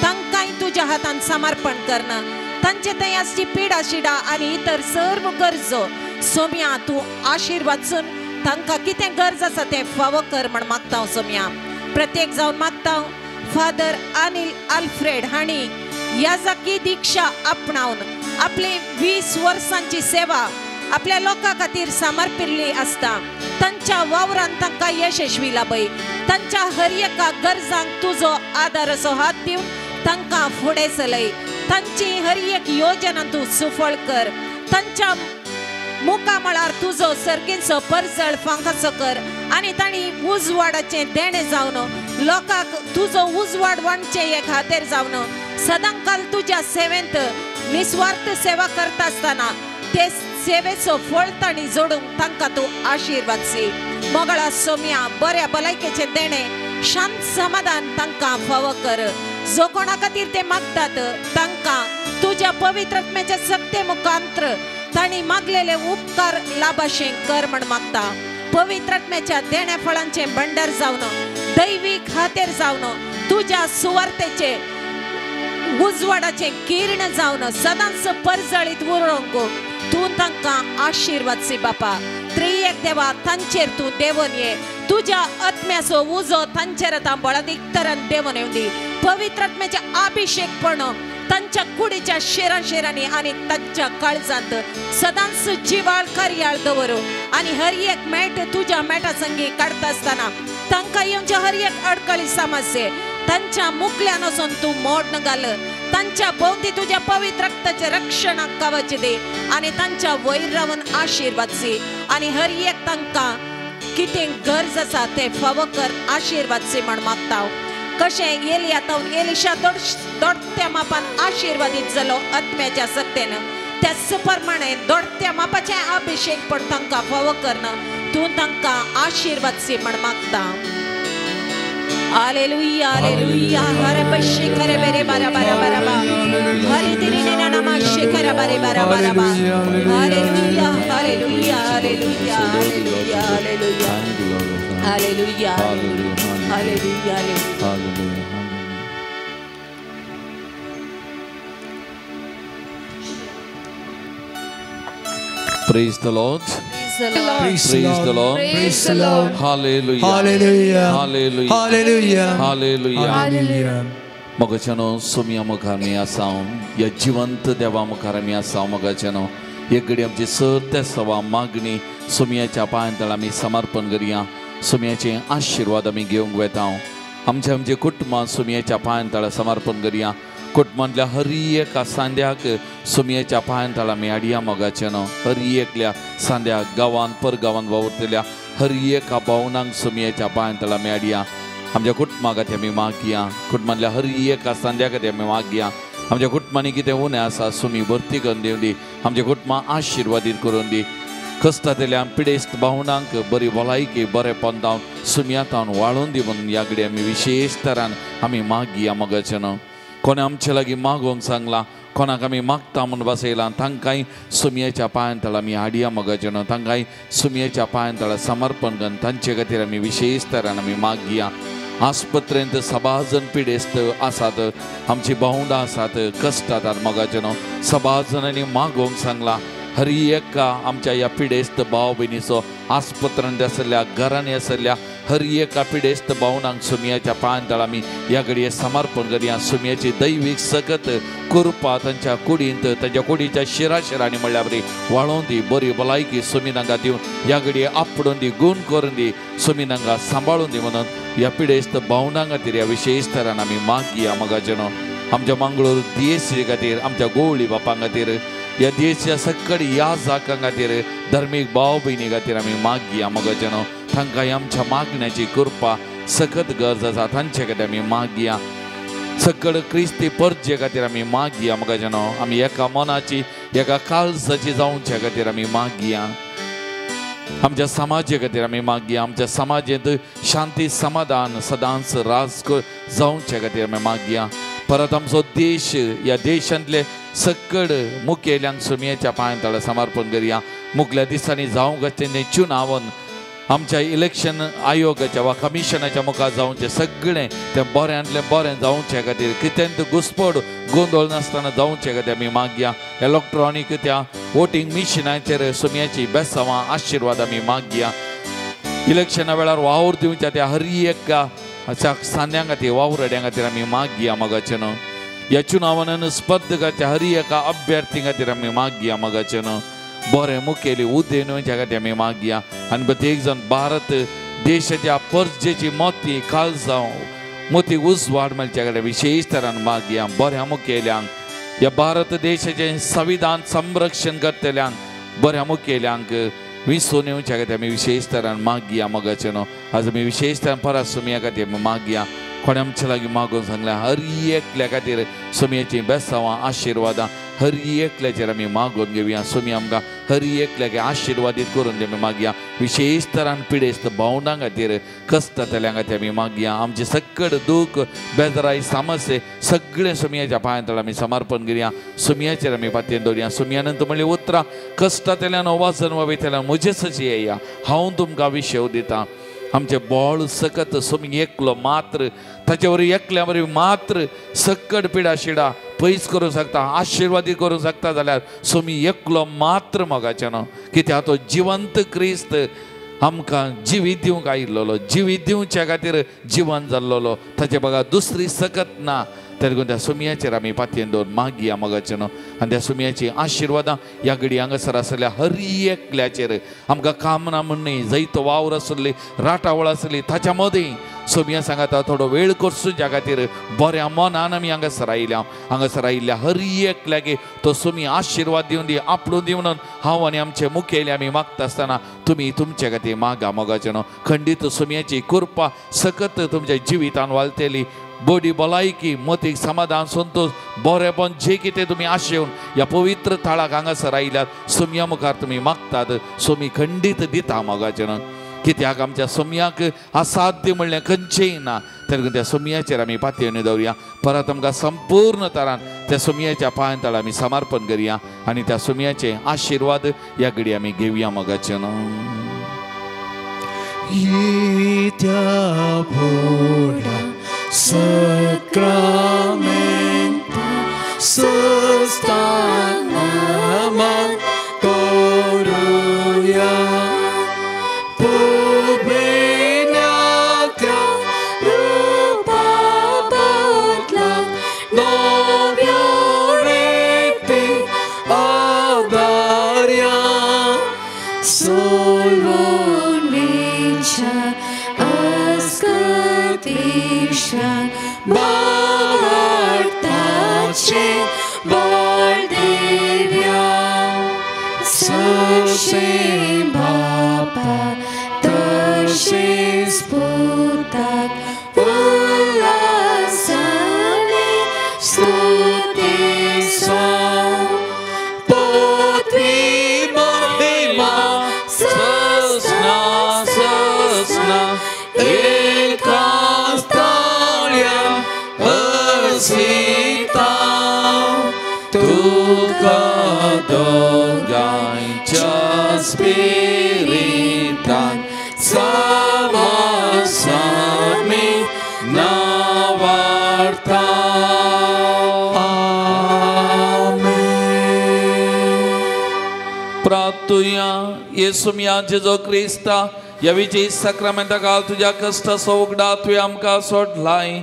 तांकांय तुज्या हातान समर्पण करना. तांचे थंय आसची पिडा शिडा आनी इतर सर्व गरजो सोम्या तूं आशिर्वादसून तांकां कितें गरज आसा तें फावो कर म्हण मागता हांव सोम्या. प्रत्येक जावन मागता हांव फादर अनिल आल्फ्रेड हांणी याजाकी दिक्षा आपणावन आपली 20 वर्सांची सेवा आपल्या लोकां खातीर समर्पिल्ली आसता. तांच्या वावरांत तांकां यशस्वी लाभय. तांच्या हर एका गरजांक तुजो आदार असो हात दिवन तांकां फुडें चलय. तांची हर एक योजना तूं सुफळ कर. तांच्या मुखा मळार तुजो सर्गेचो परजळ फांकाचो कर आनी तांणी उजवाडाचें देणें जावन लोकांक तुजो उजवाड वाडचे एक खातीर जावन सदांकाल तुज्या सेवेंत निस्वार्थ सेवा करता आसतना ते सेवेचो फळ तांणी जोडूंक तांकां तूं आशिर्वादसी. मोगळा सोम्या बऱ्या भलायकेचें देणें शांत समाधान तांकां फावो कर. जो कोणा खातीर ते मागतात तांकां तुज्या पवित्र आत्म्याच्या सक्ते मुखांत्र तांणी मागलेले उपकार लाभाशें कर म्हण मागता. पवित्र आत्म्याच्या देण्या फळांचें भंडार जावन दैवीक खातीर जावन तुज्या सुवार्थेचे उजवाडाचे किरण जावन सदांच परजळीत उरोंक तूं तांकां आशिर्वादसी बापा. त्रियेक देवा तांचेर तूं देवून ये. तुज्या आत्म्याचो उजो तांचेर आतां बळादीक तरान देवून येवं दी. पवित्र आत्म्याचे अभिषेकपण तांच्या कुडीच्या शेरांनी आनी तांच्या काळजांत सदांच जिवाळ कार्याळ दवरूं आणि हर एक मेट तुझ्या मेटा संगी काढता असताना तांकां येवच्या हर एक अडकळी समस्ये तांच्या मुखल्यान वचून तू मोडन घाल. तांच्या भोवती तुझ्या पवित्र रक्ताचे रक्षण कवच दे आणि तांच्या वयर रावन आशीर्वाद सी आणि हर एक तांकां कितें गरज आसा ते फावो कर आशीर्वाद सी म्हण मागता. कशें एलियातावन एलिशा दोडत्या मापान आशीर्वादीत जालो आत्म्याच्या सत्तेन त्याच प्रमाणे दोडत्या मापाचे अभिषेक पण तांकां फावो करना तूं तांकां आशीर्वाद सी म्हण मागता. हालेलुया हालेलुया हरे बशे करे बेरे बारा बारा बारा बा हरे तेरी ने नाम शेखरा बारे बारा बारा बा hallelujah hallelujah hallelujah hallelujah hallelujah hallelujah hallelujah. Praise the Lord. Praise the Lord. Praise the Lord. Hallelujah. Hallelujah. Hallelujah. Hallelujah. Hallelujah. Hallelujah. मगचनो सुमिया मुखार मी आसाव या जिवंत देवा मुखार मी आसाव मगचनो एक घडी आमची सत्य सवा मागणी सुमियाच्या पांयां आमी समर्पण करुया. सुमियाचे आशीर्वाद आमी घेवंक वेता. आमचे कुटुंबां सुमियाच्या पांयां समर्पण करुया. कुटुंबांतल्या हर एका सांद्याक सुमियाच्या पांयां आमी हाडया मोगाचेनो. हर एकल्या सांद्याक गांवांत परगांवांत वावुरतल्या हर एका भावनांक सुमियाच्या पांयां आमी हाडया. आमच्या कुटुंबा खातीर आमी मागया. कुटुंबांतल्या हर एका सांद्या खातीर आमी मागया. आमच्या कुटुंबांनी कितें उणें आसा सुमी भरती करून दिवन दी. आमच्या कुटुंबां आशिर्वादीत करून दी. कस्तांतल्या पिडेस्त भावनांक बरी भलायकी बरेपण दावन सुमियातावन वाळून दी म्हणून ह्या घडी आमी विशेश तरान आमी मागया मोगाचेनो. कोणे आमचे लागीं मागोवंक सांगला कोणाक आमी मागता म्हणून बसयलां तांकांय सुमियाच्या पांयां आमी हाडया मोगाचेनो. तांकांय सुमियाच्या पांयां समर्पण करून तांचे खातीर आमी विशेश तरान आमी मागया. आस्पत्रेंत सबाजन पिडेस्त आसात आमची भावंडां आसात कश्टांत मोगाचेनो. सबाजनांनी मागोवंक सांगला हर एका आमच्या ह्या पिडेस्त भाव भयणीचो आस्पत्रांत आसल्या घरांनी आसल्या हर एका पिडेस्त भावनांक सुमियाच्या पांयां आमी ह्या घडये समर्पण करुया. सुमियाची दैवीक सकत कृपा तांच्या कुडींत तांच्या कुडीच्या शिराशिरांनी म्हणल्या बरी वाळोवन दी. बरी भलायकी सुमी तांकां दिवन ह्या घडये आपडून दी गूण करून दी. सुमी तांकां सांबाळून दी म्हणून ह्या पिडेस्त भावनां खातीर ह्या विशेश तरान आमी मागया मोगाचेनो. आमच्या मंगळूर DSC खातीर आमच्या गोवळी बापां खातीर या देशच्या सकड याजकां खातीर धर्मीक भाव भयणी खातीर आमी मागया मोगाचेनो. तांकां आमच्या मागण्याची कृपा सकत गरज आसा तांचे खातीर आमी मागया. सकड क्रिस्ती परजे खातीर आमी मागया मोगाचेनो. आमी एका मनाची एका काळजाची जावच्या खातीर आमी मागया. आमच्या समाजा खातीर आमी मागया. आमच्या समाजांत शांती समाधान सदांच राज जावच्या खातीर आमी मागया. परत आमचो देश ह्या देशांतले सकड मुखेल्यांक सुमियाच्या पांयां समर्पण करुया. मुखल्या दिसांनी जावंक गच्चे चुनावन आमच्या इलेक्शन आयोगाच्या वा कमिशनाच्या मुखार जावचे सगळें तें बऱ्यांतलें बरें जावचे खातीर कितेंत घुसपड गोंदळ नासतना जावचे खातीर आमी मागया. इलेक्ट्रॉनीक त्या वोटींग मिशिनाचेर सुमियाची बेसांवां आशिर्वाद आमी मागया. इलेक्शना वेळार वावर दिवच्या त्या हर एका सांद्यां खातीर वावरड्यां खातीर आमी मागया मोगाचेनो. ह्या चुनावान स्पर्ध करच्या हर एका अभ्यर्थी खातीर आमी मागया मोगाचेनो. बरें मुखेली उद्देनच्या खातीर आमी मागया. आनी प्रत्येक जण भारत देशाच्या परजेची मोती काळजां मोती उजवाड मेळच्या खातीर विशेश तरान मागया. बऱ्या मुखेल्यांक ह्या भारत देशाचें संविधान संरक्षण करतल्यांक बऱ्या मुखेल्यांक विसरून येवच्या खातीर आमी विशेश तरान मागया मोगाचेनो. आज आमी विशेष तरान परत सुमिया खातीर मागया. कोणे आमचे लागीं मागून सांगल्या हर एकल्या खातीर सुमियाची बेसांवां आशिर्वादां हर एकल्याचेर आमी मागून घेवया. सुमी आमकां हर एकल्याक आशिर्वादीत करून दी मागया. विशेश तरान पिडेस्त भावंडां खातीर कस्तांतल्यां खातीर आमी मागया. आमचे सकड दूख बेजाराय समस्ये सगळे सुमियाच्या पांयां आमी समर्पण करुया. सुमियाचेर आमी पातयेन दवरुया. सुमियानंत म्हणली उतरां कश्टांतल्यान वाजन वयतल्यान म्हजेसची येया हांव तुमकां विशेव दितां. आमचे बोळ सकत सुमी एकलो मात्र ताचे वरी एकल्या वरी मात्र सकड पिडा शिडा पयस करूंक शकता आशिर्वादीत करूंक शकता जाल्यार सुमी एकलो मात्र मोगाचेनो. कित्याक तो जिवंत क्रिस्त आमकां जिवीत दिवंक आयिल्लो जिवीत दिवच्या खातीर जिवन जाल्लो ताचे बघा दुसरी सकत ना. तेगून त्या सुमयाचेर आमी पातयेन दवरून मागया मोगाचें न्हू आनी त्या सुमयाची आशिर्वादां ह्या घडी हांगासर आसलेल्या हर एकल्याचेर आमकां कामना म्हणणी जैतो वावर आसली राटावळ आसली ताच्या मदीं सोमया सांगाता थोडो वेळ करचो ज्या खातीर बऱ्या मनान आमी हांगासर आयिल्ल्या हर एकल्याक तो सोमी आशिर्वाद दिवन दी आपलो दी म्हणून हांव आनी आमचे मुखेली आमी मागता आसतना तुमी तुमचे खातीर मागा मोगाचें न्हू खंडीत सोमयाची कृपा सकत तुमच्या जिवितान वालतेली बडी भलायकी मतीक समाधान संतोष बरेपण जे कितें तुमी आशेवन ह्या पवित्र थाळाक हांगासर आयल्यात सोमया मुखार तुमी मागतात सोमी खंडीत दिता मोगाचें न्हू कित्याक आमच्या सोमयाक असाध्य म्हणलें खंयचेंय ना तेन्ना त्या सोमयाचेर आमी पातयेवन दवरया परत आमकां संपूर्ण तरान त्या सोमयाच्या पांयांतळ आमी समर्पण करया आनी त्या सोमयाचे आशिर्वाद ह्या घडी आमी घेवया मोगाचें न्हू Sacramenta sustainam coruia pubenatria rupa botla noviorete adaria solon vincha ascatisha Bartace Baldivia Sace Bapa Tace Sputak Ulasane Stutisa Potvi Mahima Sasna Sasna Ekastalia Sita tu kadogajca spiritan sama sami navarta Amen. प्रार्थुया येशू मिया Jeju Crysta ह्या विजयी सक्रामेंता काल तुझ्या कष्टाचो उगडा तुवें आमकां सोडलाय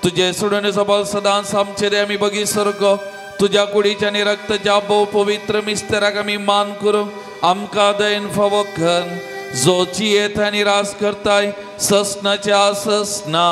तुझे सोडून सबल सदांच आमचेर आमी बगी सर्गो तुझ्या कुडीच्या आनी रक्ताच्या भोव पवित्र मिस्तेराक आमी मान करूं आमकां दयेन फावो कर जो जियेत आनी रास करताय ससनाच्या ससना